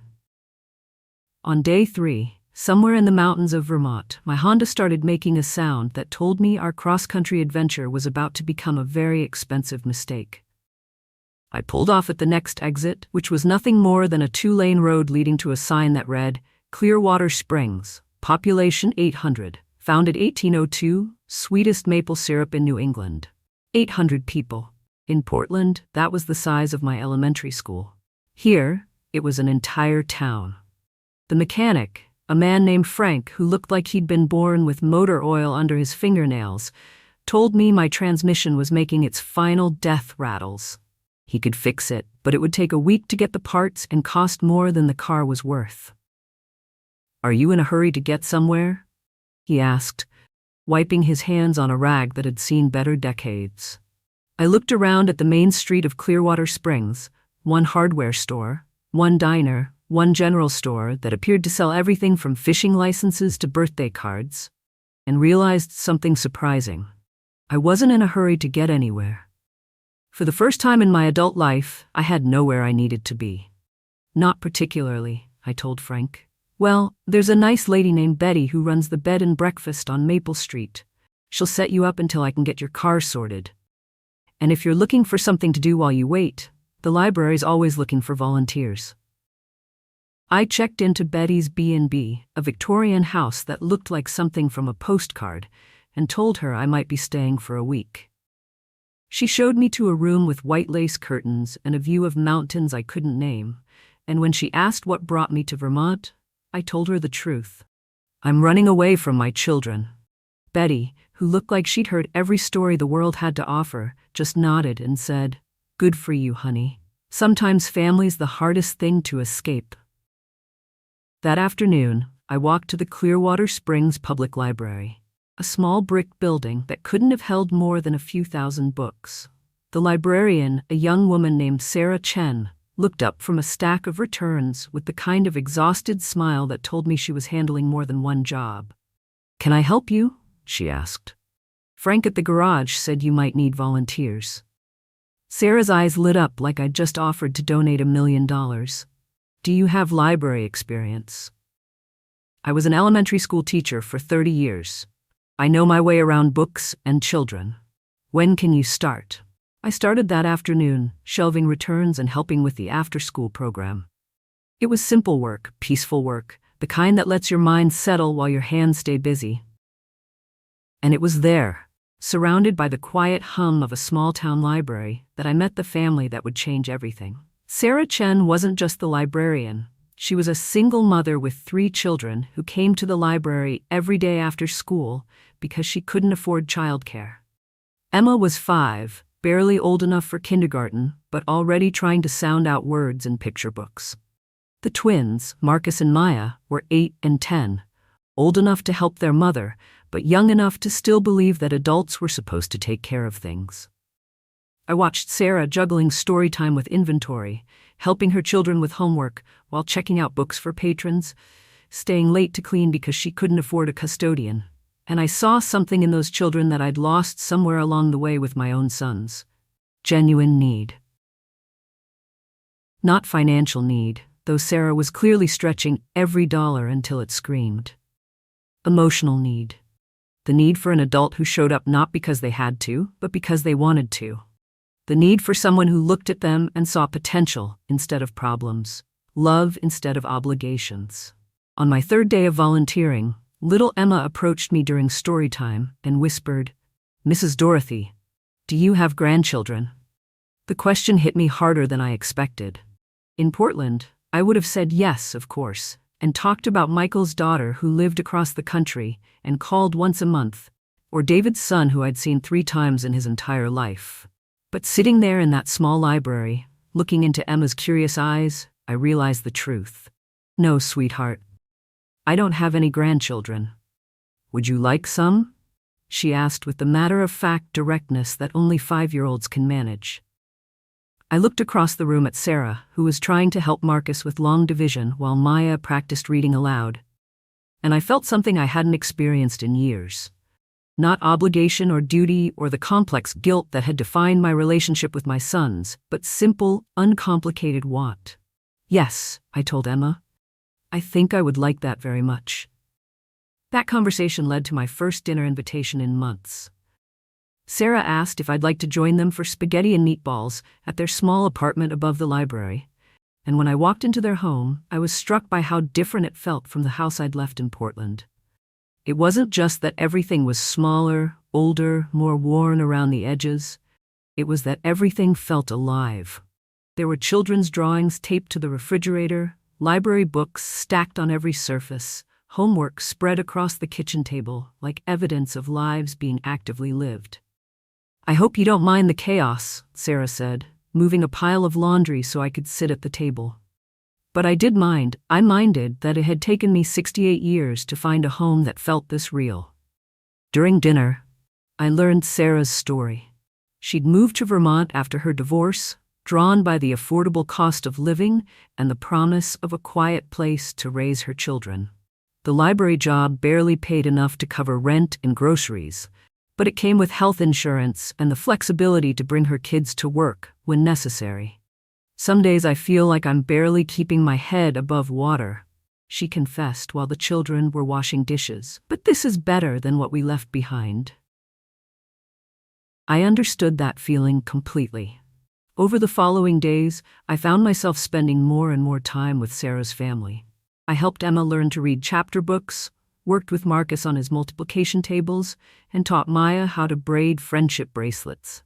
On day 3, somewhere in the mountains of Vermont, my Honda started making a sound that told me our cross-country adventure was about to become a very expensive mistake. I pulled off at the next exit, which was nothing more than a 2-lane road leading to a sign that read, Clearwater Springs, population 800. Founded 1802, sweetest maple syrup in New England. 800 people. In Portland, that was the size of my elementary school. Here, it was an entire town. The mechanic, a man named Frank who looked like he'd been born with motor oil under his fingernails, told me my transmission was making its final death rattles. He could fix it, but it would take a week to get the parts and cost more than the car was worth. Are you in a hurry to get somewhere? He asked, wiping his hands on a rag that had seen better decades. I looked around at the main street of Clearwater Springs, one hardware store, one diner, one general store that appeared to sell everything from fishing licenses to birthday cards, and realized something surprising. I wasn't in a hurry to get anywhere. For the first time in my adult life, I had nowhere I needed to be. Not particularly, I told Frank. Well, there's a nice lady named Betty who runs the bed and breakfast on Maple Street. She'll set you up until I can get your car sorted. And if you're looking for something to do while you wait, the library's always looking for volunteers. I checked into Betty's B&B, a Victorian house that looked like something from a postcard, and told her I might be staying for a week. She showed me to a room with white lace curtains and a view of mountains I couldn't name, and when she asked what brought me to Vermont, I told her the truth. I'm running away from my children. Betty, who looked like she'd heard every story the world had to offer, just nodded and said, Good for you, honey. Sometimes family's the hardest thing to escape. That afternoon, I walked to the Clearwater Springs Public Library, a small brick building that couldn't have held more than a few thousand books. The librarian, a young woman named Sarah Chen, looked up from a stack of returns with the kind of exhausted smile that told me she was handling more than one job. Can I help you? She asked. Frank at the garage said you might need volunteers. Sarah's eyes lit up like I'd just offered to donate $1 million. Do you have library experience? I was an elementary school teacher for 30 years. I know my way around books and children. When can you start? I started that afternoon, shelving returns and helping with the after-school program. It was simple work, peaceful work, the kind that lets your mind settle while your hands stay busy. And it was there, surrounded by the quiet hum of a small-town library, that I met the family that would change everything. Sarah Chen wasn't just the librarian. She was a single mother with 3 children who came to the library every day after school because she couldn't afford childcare. Emma was 5, barely old enough for kindergarten, but already trying to sound out words in picture books. The twins, Marcus and Maya, were 8 and 10, old enough to help their mother, but young enough to still believe that adults were supposed to take care of things. I watched Sarah juggling story time with inventory, helping her children with homework while checking out books for patrons, staying late to clean because she couldn't afford a custodian. And I saw something in those children that I'd lost somewhere along the way with my own sons. Genuine need. Not financial need, though Sarah was clearly stretching every dollar until it screamed. Emotional need. The need for an adult who showed up not because they had to, but because they wanted to. The need for someone who looked at them and saw potential instead of problems, love instead of obligations. On my 3rd day of volunteering, little Emma approached me during story time and whispered, "Mrs. Dorothy, do you have grandchildren?" The question hit me harder than I expected. In Portland, I would have said yes, of course, and talked about Michael's daughter who lived across the country and called once a month, or David's son who I'd seen 3 times in his entire life. But sitting there in that small library, looking into Emma's curious eyes, I realized the truth. "No, sweetheart. I don't have any grandchildren. Would you like some?" she asked with the matter-of-fact directness that only 5-year-olds can manage. I looked across the room at Sarah, who was trying to help Marcus with long division while Maya practiced reading aloud. And I felt something I hadn't experienced in years. Not obligation or duty or the complex guilt that had defined my relationship with my sons, but simple, uncomplicated want. "Yes," I told Emma. "I think I would like that very much." That conversation led to my first dinner invitation in months. Sarah asked if I'd like to join them for spaghetti and meatballs at their small apartment above the library. And when I walked into their home, I was struck by how different it felt from the house I'd left in Portland. It wasn't just that everything was smaller, older, more worn around the edges. It was that everything felt alive. There were children's drawings taped to the refrigerator, library books stacked on every surface, homework spread across the kitchen table like evidence of lives being actively lived. "I hope you don't mind the chaos," Sarah said, moving a pile of laundry so I could sit at the table. But I did mind. I minded that it had taken me 68 years to find a home that felt this real. During dinner, I learned Sarah's story. She'd moved to Vermont after her divorce, drawn by the affordable cost of living and the promise of a quiet place to raise her children. The library job barely paid enough to cover rent and groceries, but it came with health insurance and the flexibility to bring her kids to work when necessary. "Some days I feel like I'm barely keeping my head above water," she confessed while the children were washing dishes. "But this is better than what we left behind." I understood that feeling completely. Over the following days, I found myself spending more and more time with Sarah's family. I helped Emma learn to read chapter books, worked with Marcus on his multiplication tables, and taught Maya how to braid friendship bracelets.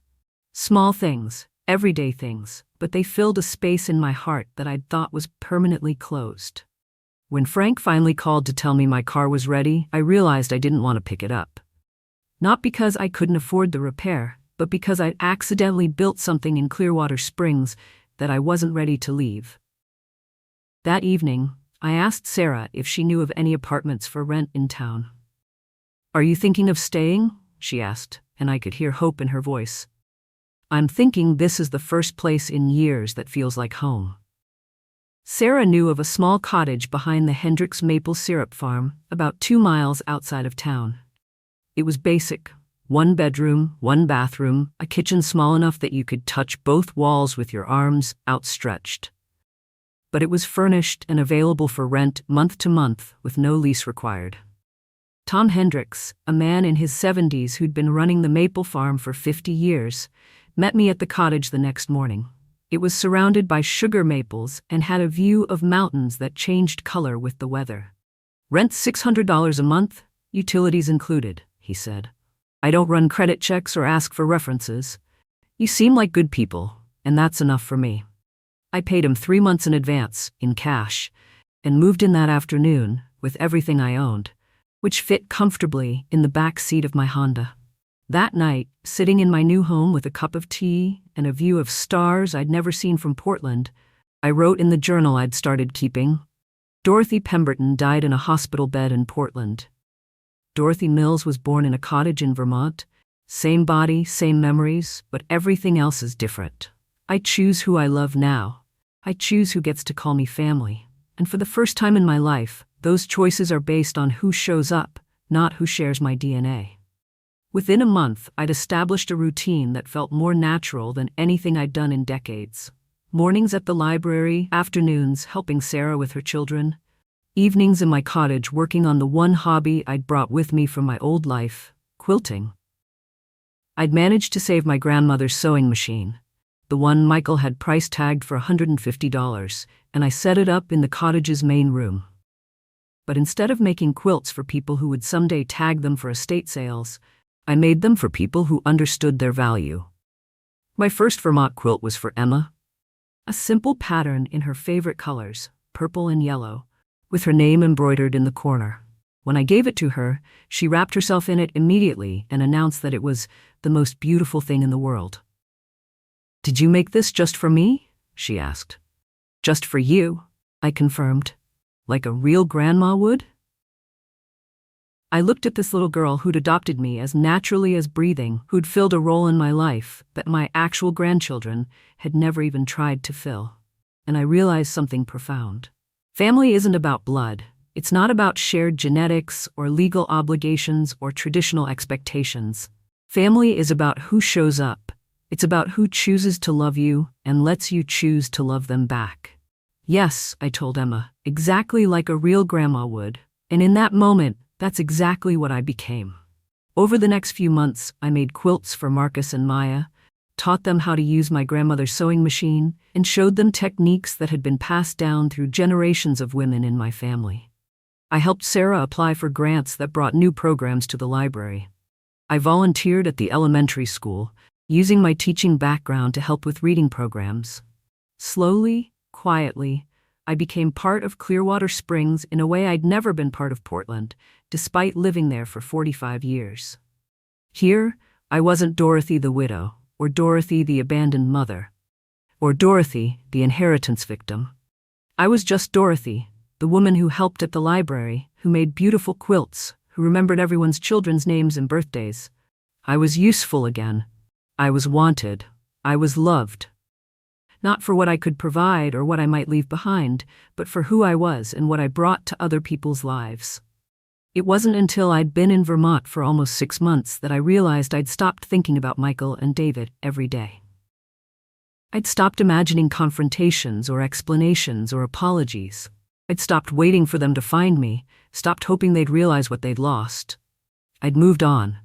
Small things, everyday things, but they filled a space in my heart that I'd thought was permanently closed. When Frank finally called to tell me my car was ready, I realized I didn't want to pick it up. Not because I couldn't afford the repair, but because I'd accidentally built something in Clearwater Springs that I wasn't ready to leave. That evening, I asked Sarah if she knew of any apartments for rent in town. "Are you thinking of staying?" she asked, and I could hear hope in her voice. "I'm thinking this is the first place in years that feels like home." Sarah knew of a small cottage behind the Hendricks maple syrup farm, about 2 miles outside of town. It was basic: 1 bedroom, 1 bathroom, a kitchen small enough that you could touch both walls with your arms outstretched. But it was furnished and available for rent month to month with no lease required. Tom Hendricks, a man in his 70s who'd been running the maple farm for 50 years, met me at the cottage the next morning. It was surrounded by sugar maples and had a view of mountains that changed color with the weather. "Rent $600 a month, utilities included," he said. "I don't run credit checks or ask for references. You seem like good people, and that's enough for me." I paid him 3 months in advance, in cash, and moved in that afternoon with everything I owned, which fit comfortably in the back seat of my Honda. That night, sitting in my new home with a cup of tea and a view of stars I'd never seen from Portland, I wrote in the journal I'd started keeping, "Dorothy Pemberton died in a hospital bed in Portland. Dorothy Mills was born in a cottage in Vermont. Same body, same memories, but everything else is different. I choose who I love now. I choose who gets to call me family. And for the first time in my life, those choices are based on who shows up, not who shares my DNA." Within a month, I'd established a routine that felt more natural than anything I'd done in decades. Mornings at the library, afternoons helping Sarah with her children, evenings in my cottage working on the one hobby I'd brought with me from my old life, quilting. I'd managed to save my grandmother's sewing machine, the one Michael had price tagged for $150, and I set it up in the cottage's main room. But instead of making quilts for people who would someday tag them for estate sales, I made them for people who understood their value. My first Vermont quilt was for Emma, a simple pattern in her favorite colors, purple and yellow, with her name embroidered in the corner. When I gave it to her, she wrapped herself in it immediately and announced that it was the most beautiful thing in the world. "Did you make this just for me?" she asked. "Just for you," I confirmed, like a real grandma would. I looked at this little girl who'd adopted me as naturally as breathing, who'd filled a role in my life that my actual grandchildren had never even tried to fill. And I realized something profound. Family isn't about blood. It's not about shared genetics or legal obligations or traditional expectations. Family is about who shows up. It's about who chooses to love you and lets you choose to love them back. "Yes," I told Emma, exactly like a real grandma would. And in that moment, that's exactly what I became. Over the next few months, I made quilts for Marcus and Maya, taught them how to use my grandmother's sewing machine, and showed them techniques that had been passed down through generations of women in my family. I helped Sarah apply for grants that brought new programs to the library. I volunteered at the elementary school, using my teaching background to help with reading programs. Slowly, quietly, I became part of Clearwater Springs in a way I'd never been part of Portland, despite living there for 45 years. Here, I wasn't Dorothy the widow, or Dorothy the abandoned mother, or Dorothy the inheritance victim. I was just Dorothy, the woman who helped at the library, who made beautiful quilts, who remembered everyone's children's names and birthdays. I was useful again. I was wanted. I was loved. Not for what I could provide or what I might leave behind, but for who I was and what I brought to other people's lives. It wasn't until I'd been in Vermont for almost 6 months that I realized I'd stopped thinking about Michael and David every day. I'd stopped imagining confrontations or explanations or apologies. I'd stopped waiting for them to find me, stopped hoping they'd realize what they'd lost. I'd moved on.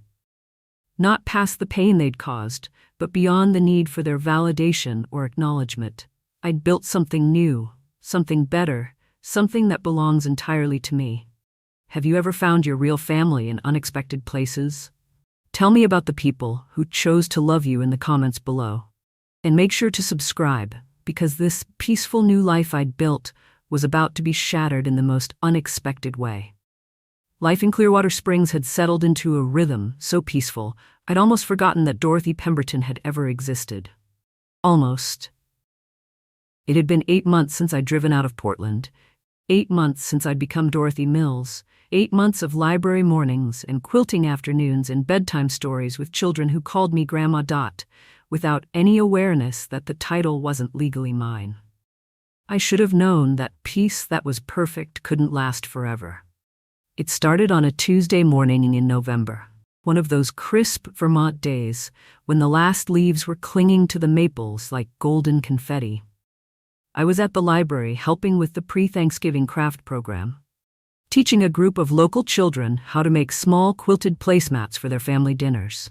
Not past the pain they'd caused, but beyond the need for their validation or acknowledgement. I'd built something new, something better, something that belongs entirely to me. Have you ever found your real family in unexpected places? Tell me about the people who chose to love you in the comments below. And make sure to subscribe, because this peaceful new life I'd built was about to be shattered in the most unexpected way. Life in Clearwater Springs had settled into a rhythm so peaceful, I'd almost forgotten that Dorothy Pemberton had ever existed. Almost. It had been 8 months since I'd driven out of Portland, 8 months since I'd become Dorothy Mills, 8 months of library mornings and quilting afternoons and bedtime stories with children who called me Grandma Dot, without any awareness that the title wasn't legally mine. I should have known that peace that was perfect couldn't last forever. It started on a Tuesday morning in November, one of those crisp Vermont days when the last leaves were clinging to the maples like golden confetti. I was at the library helping with the pre-Thanksgiving craft program, teaching a group of local children how to make small quilted placemats for their family dinners.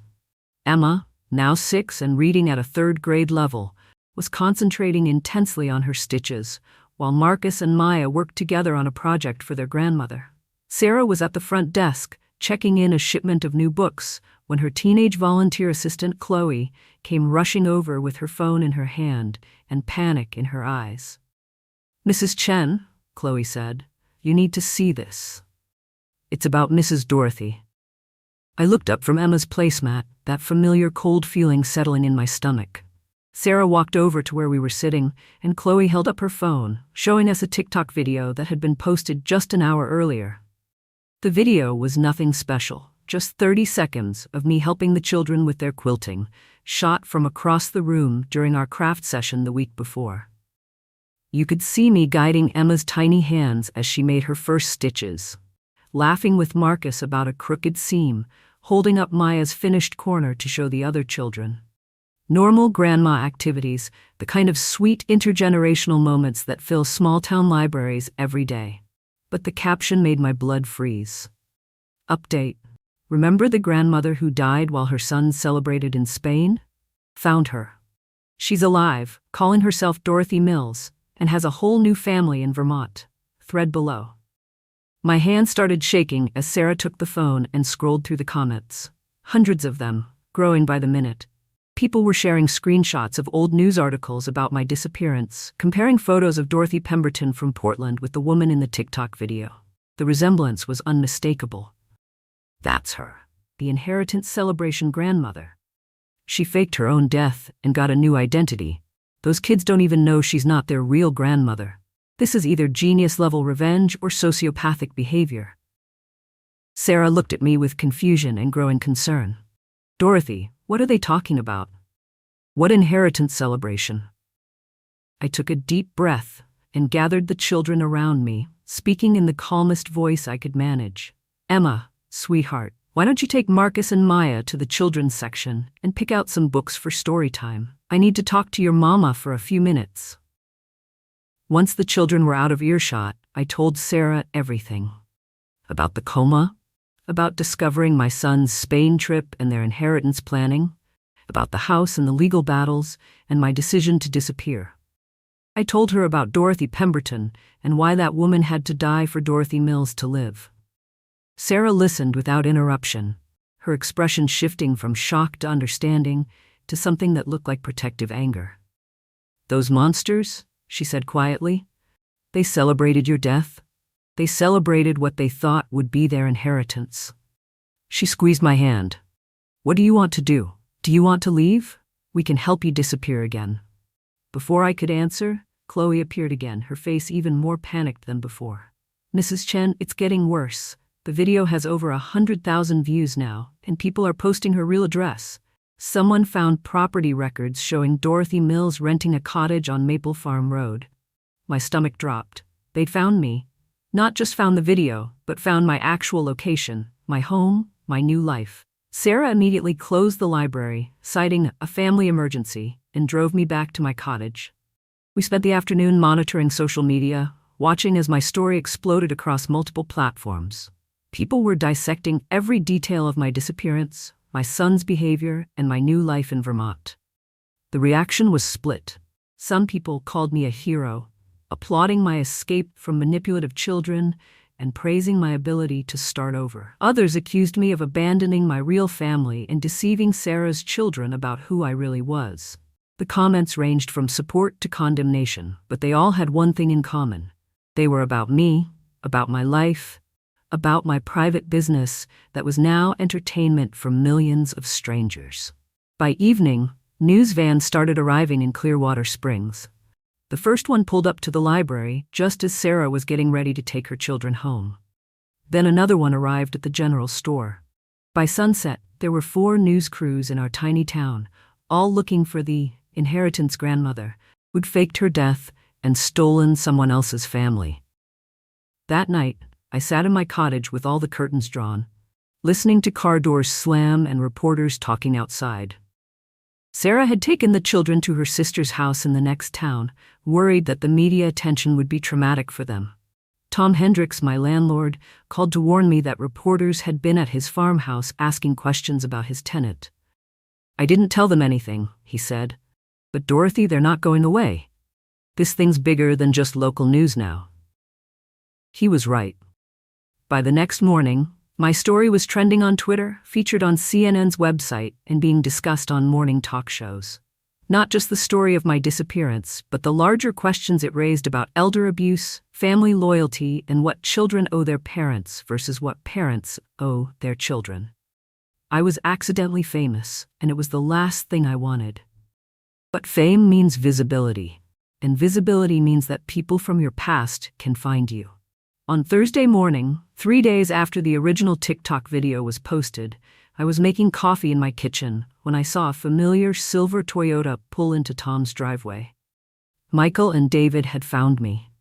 Emma, now 6 and reading at a 3rd grade level, was concentrating intensely on her stitches, while Marcus and Maya worked together on a project for their grandmother. Sarah was at the front desk, checking in a shipment of new books, when her teenage volunteer assistant, Chloe, came rushing over with her phone in her hand and panic in her eyes. "Mrs. Chen," Chloe said, "you need to see this. It's about Mrs. Dorothy." I looked up from Emma's placemat, that familiar cold feeling settling in my stomach. Sarah walked over to where we were sitting, and Chloe held up her phone, showing us a TikTok video that had been posted just an hour earlier. The video was nothing special, just 30 seconds of me helping the children with their quilting, shot from across the room during our craft session the week before. You could see me guiding Emma's tiny hands as she made her first stitches, laughing with Marcus about a crooked seam, holding up Maya's finished corner to show the other children. Normal grandma activities, the kind of sweet intergenerational moments that fill small-town libraries every day. But the caption made my blood freeze. Update. Remember the grandmother who died while her son celebrated in Spain? Found her. She's alive, calling herself Dorothy Mills, and has a whole new family in Vermont. Thread below. My hand started shaking as Sarah took the phone and scrolled through the comments. Hundreds of them, growing by the minute. People were sharing screenshots of old news articles about my disappearance, comparing photos of Dorothy Pemberton from Portland with the woman in the TikTok video. The resemblance was unmistakable. That's her, the inheritance celebration grandmother. She faked her own death and got a new identity. Those kids don't even know she's not their real grandmother. This is either genius-level revenge or sociopathic behavior. Sarah looked at me with confusion and growing concern. "Dorothy, what are they talking about? What inheritance celebration?" I took a deep breath and gathered the children around me, speaking in the calmest voice I could manage. "Emma, sweetheart, why don't you take Marcus and Maya to the children's section and pick out some books for story time? I need to talk to your mama for a few minutes." Once the children were out of earshot, I told Sarah everything. About the COMA, about discovering my son's Spain trip and their inheritance planning, about the house and the legal battles, and my decision to disappear. I told her about Dorothy Pemberton and why that woman had to die for Dorothy Mills to live. Sarah listened without interruption, her expression shifting from shock to understanding to something that looked like protective anger. "Those monsters," she said quietly, "they celebrated your death. They celebrated what they thought would be their inheritance." She squeezed my hand. "What do you want to do? Do you want to leave? We can help you disappear again." Before I could answer, Chloe appeared again, her face even more panicked than before. "Mrs. Chen, it's getting worse. The video has over 100,000 views now, and people are posting her real address. Someone found property records showing Dorothy Mills renting a cottage on Maple Farm Road." My stomach dropped. They'd found me. Not just found the video, but found my actual location, my home, my new life. Sarah immediately closed the library, citing a family emergency, and drove me back to my cottage. We spent the afternoon monitoring social media, watching as my story exploded across multiple platforms. People were dissecting every detail of my disappearance, my son's behavior, and my new life in Vermont. The reaction was split. Some people called me a hero, applauding my escape from manipulative children and praising my ability to start over. Others accused me of abandoning my real family and deceiving Sarah's children about who I really was. The comments ranged from support to condemnation, but they all had one thing in common. They were about me, about my life, about my private business that was now entertainment for millions of strangers. By evening, news vans started arriving in Clearwater Springs. The first one pulled up to the library just as Sarah was getting ready to take her children home. Then another one arrived at the general store. By sunset, there were 4 news crews in our tiny town, all looking for the inheritance grandmother who'd faked her death and stolen someone else's family. That night, I sat in my cottage with all the curtains drawn, listening to car doors slam and reporters talking outside. Sarah had taken the children to her sister's house in the next town, worried that the media attention would be traumatic for them. Tom Hendricks, my landlord, called to warn me that reporters had been at his farmhouse asking questions about his tenant. "I didn't tell them anything," he said. "But Dorothy, they're not going away. This thing's bigger than just local news now." He was right. By the next morning, My story was trending on Twitter, featured on CNN's website, and being discussed on morning talk shows. Not just the story of my disappearance, but the larger questions it raised about elder abuse, family loyalty, and what children owe their parents versus what parents owe their children. I was accidentally famous, and it was the last thing I wanted. But fame means visibility, and visibility means that people from your past can find you. On Thursday morning, 3 days after the original TikTok video was posted, I was making coffee in my kitchen when I saw a familiar silver Toyota pull into Tom's driveway. Michael and David had found me.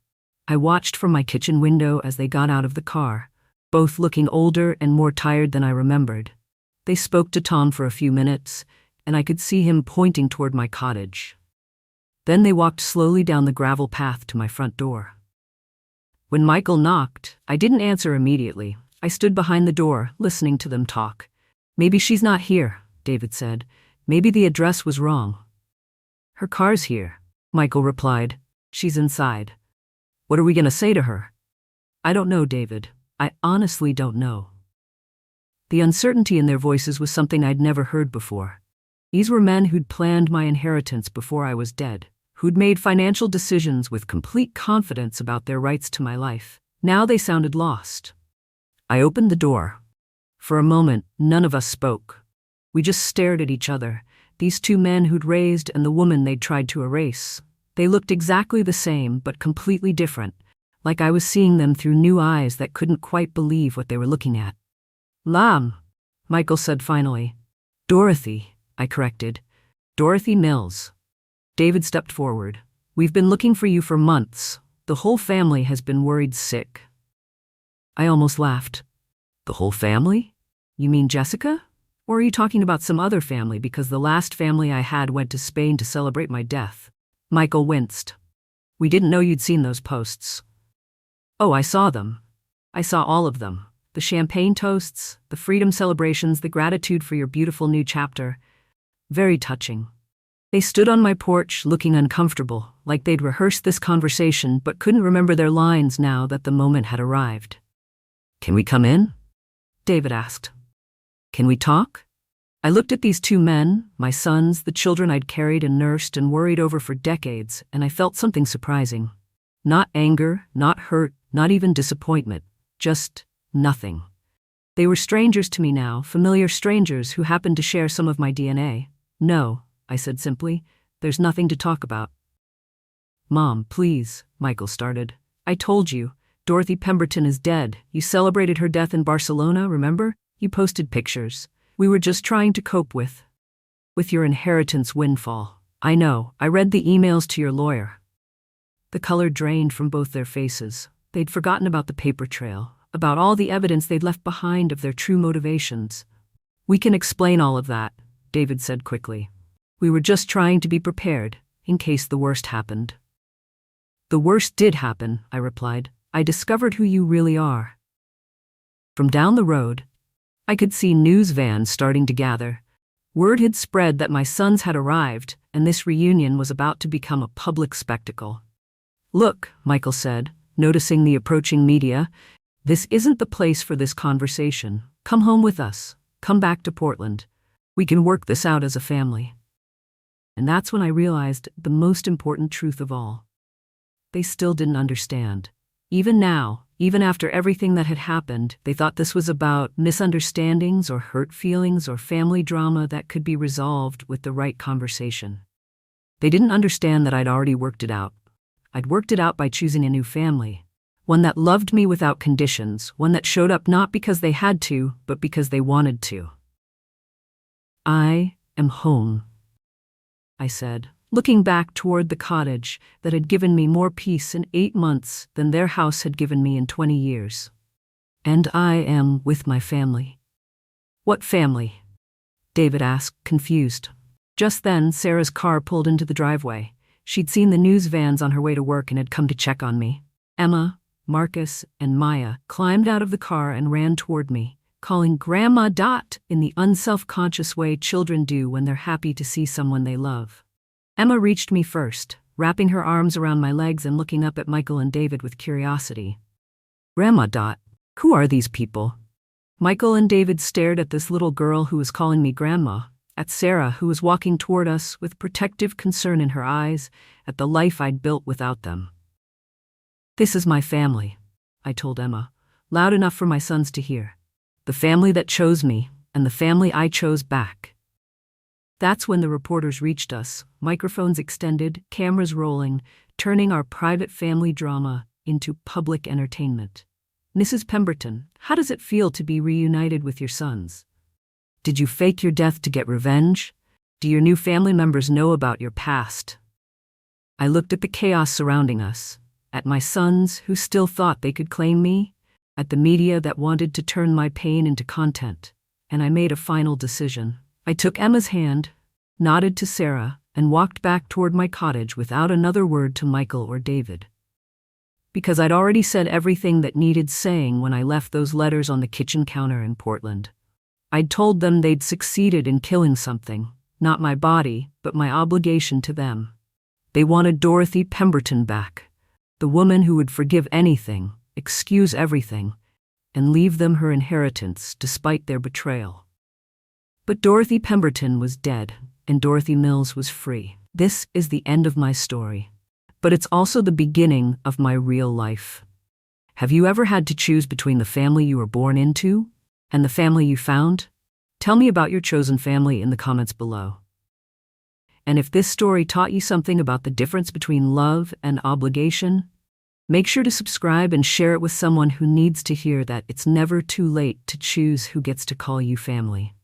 I watched from my kitchen window as they got out of the car, both looking older and more tired than I remembered. They spoke to Tom for a few minutes, and I could see him pointing toward my cottage. Then they walked slowly down the gravel path to my front door. When Michael knocked, I didn't answer immediately. I stood behind the door, listening to them talk. "Maybe she's not here," David said. "Maybe the address was wrong." "Her car's here," Michael replied. "She's inside." "What are we going to say to her?" "I don't know, David. I honestly don't know." The uncertainty in their voices was something I'd never heard before. These were men who'd planned my inheritance before I was dead, who'd made financial decisions with complete confidence about their rights to my life. Now they sounded lost. I opened the door. For a moment, none of us spoke. We just stared at each other, these two men who'd raised and the woman they'd tried to erase. They looked exactly the same, but completely different, like I was seeing them through new eyes that couldn't quite believe what they were looking at. "Lam," Michael said finally. "Dorothy," I corrected. "Dorothy Mills." David stepped forward. "We've been looking for you for months. The whole family has been worried sick." I almost laughed. "The whole family? You mean Jessica? Or are you talking about some other family because the last family I had went to Spain to celebrate my death?" Michael winced. "We didn't know you'd seen those posts." "Oh, I saw them. I saw all of them. The champagne toasts, the freedom celebrations, the gratitude for your beautiful new chapter. Very touching." They stood on my porch looking uncomfortable, like they'd rehearsed this conversation but couldn't remember their lines now that the moment had arrived. "Can we come in?" David asked. "Can we talk?" I looked at these two men, my sons, the children I'd carried and nursed and worried over for decades, and I felt something surprising. Not anger, not hurt, not even disappointment, just nothing. They were strangers to me now, familiar strangers who happened to share some of my DNA. "No," I said simply, "there's nothing to talk about." "Mom, please," Michael started. "I told you, Dorothy Pemberton is dead. You celebrated her death in Barcelona, remember? You posted pictures. We were just trying to cope with your inheritance windfall. I know, I read the emails to your lawyer." The color drained from both their faces. They'd forgotten about the paper trail, about all the evidence they'd left behind of their true motivations. "We can explain all of that," David said quickly. "We were just trying to be prepared, in case the worst happened." "The worst did happen," I replied. "I discovered who you really are." From down the road, I could see news vans starting to gather. Word had spread that my sons had arrived, and this reunion was about to become a public spectacle. "Look," Michael said, noticing the approaching media, "this isn't the place for this conversation. Come home with us. Come back to Portland. We can work this out as a family." And that's when I realized the most important truth of all. They still didn't understand. Even now, even after everything that had happened, they thought this was about misunderstandings or hurt feelings or family drama that could be resolved with the right conversation. They didn't understand that I'd already worked it out. I'd worked it out by choosing a new family. One that loved me without conditions, one that showed up not because they had to, but because they wanted to. "I am home," I said, looking back toward the cottage that had given me more peace in 8 months than their house had given me in 20 years. "And I am with my family." "What family?" David asked, confused. Just then, Sarah's car pulled into the driveway. She'd seen the news vans on her way to work and had come to check on me. Emma, Marcus, and Maya climbed out of the car and ran toward me, calling Grandma Dot in the unself-conscious way children do when they're happy to see someone they love. Emma reached me first, wrapping her arms around my legs and looking up at Michael and David with curiosity. "Grandma Dot, who are these people?" Michael and David stared at this little girl who was calling me grandma, at Sarah who was walking toward us with protective concern in her eyes, at the life I'd built without them. "This is my family," I told Emma, loud enough for my sons to hear. "The family that chose me, and the family I chose back." That's when the reporters reached us, microphones extended, cameras rolling, turning our private family drama into public entertainment. "Mrs. Pemberton, how does it feel to be reunited with your sons? Did you fake your death to get revenge? Do your new family members know about your past?" I looked at the chaos surrounding us, at my sons who still thought they could claim me, at the media that wanted to turn my pain into content, and I made a final decision. I took Emma's hand, nodded to Sarah, and walked back toward my cottage without another word to Michael or David. Because I'd already said everything that needed saying when I left those letters on the kitchen counter in Portland. I'd told them they'd succeeded in killing something, not my body, but my obligation to them. They wanted Dorothy Pemberton back, the woman who would forgive anything, excuse everything, and leave them her inheritance despite their betrayal. But Dorothy Pemberton was dead, and Dorothy Mills was free. This is the end of my story. But it's also the beginning of my real life. Have you ever had to choose between the family you were born into and the family you found? Tell me about your chosen family in the comments below. And if this story taught you something about the difference between love and obligation, make sure to subscribe and share it with someone who needs to hear that it's never too late to choose who gets to call you family.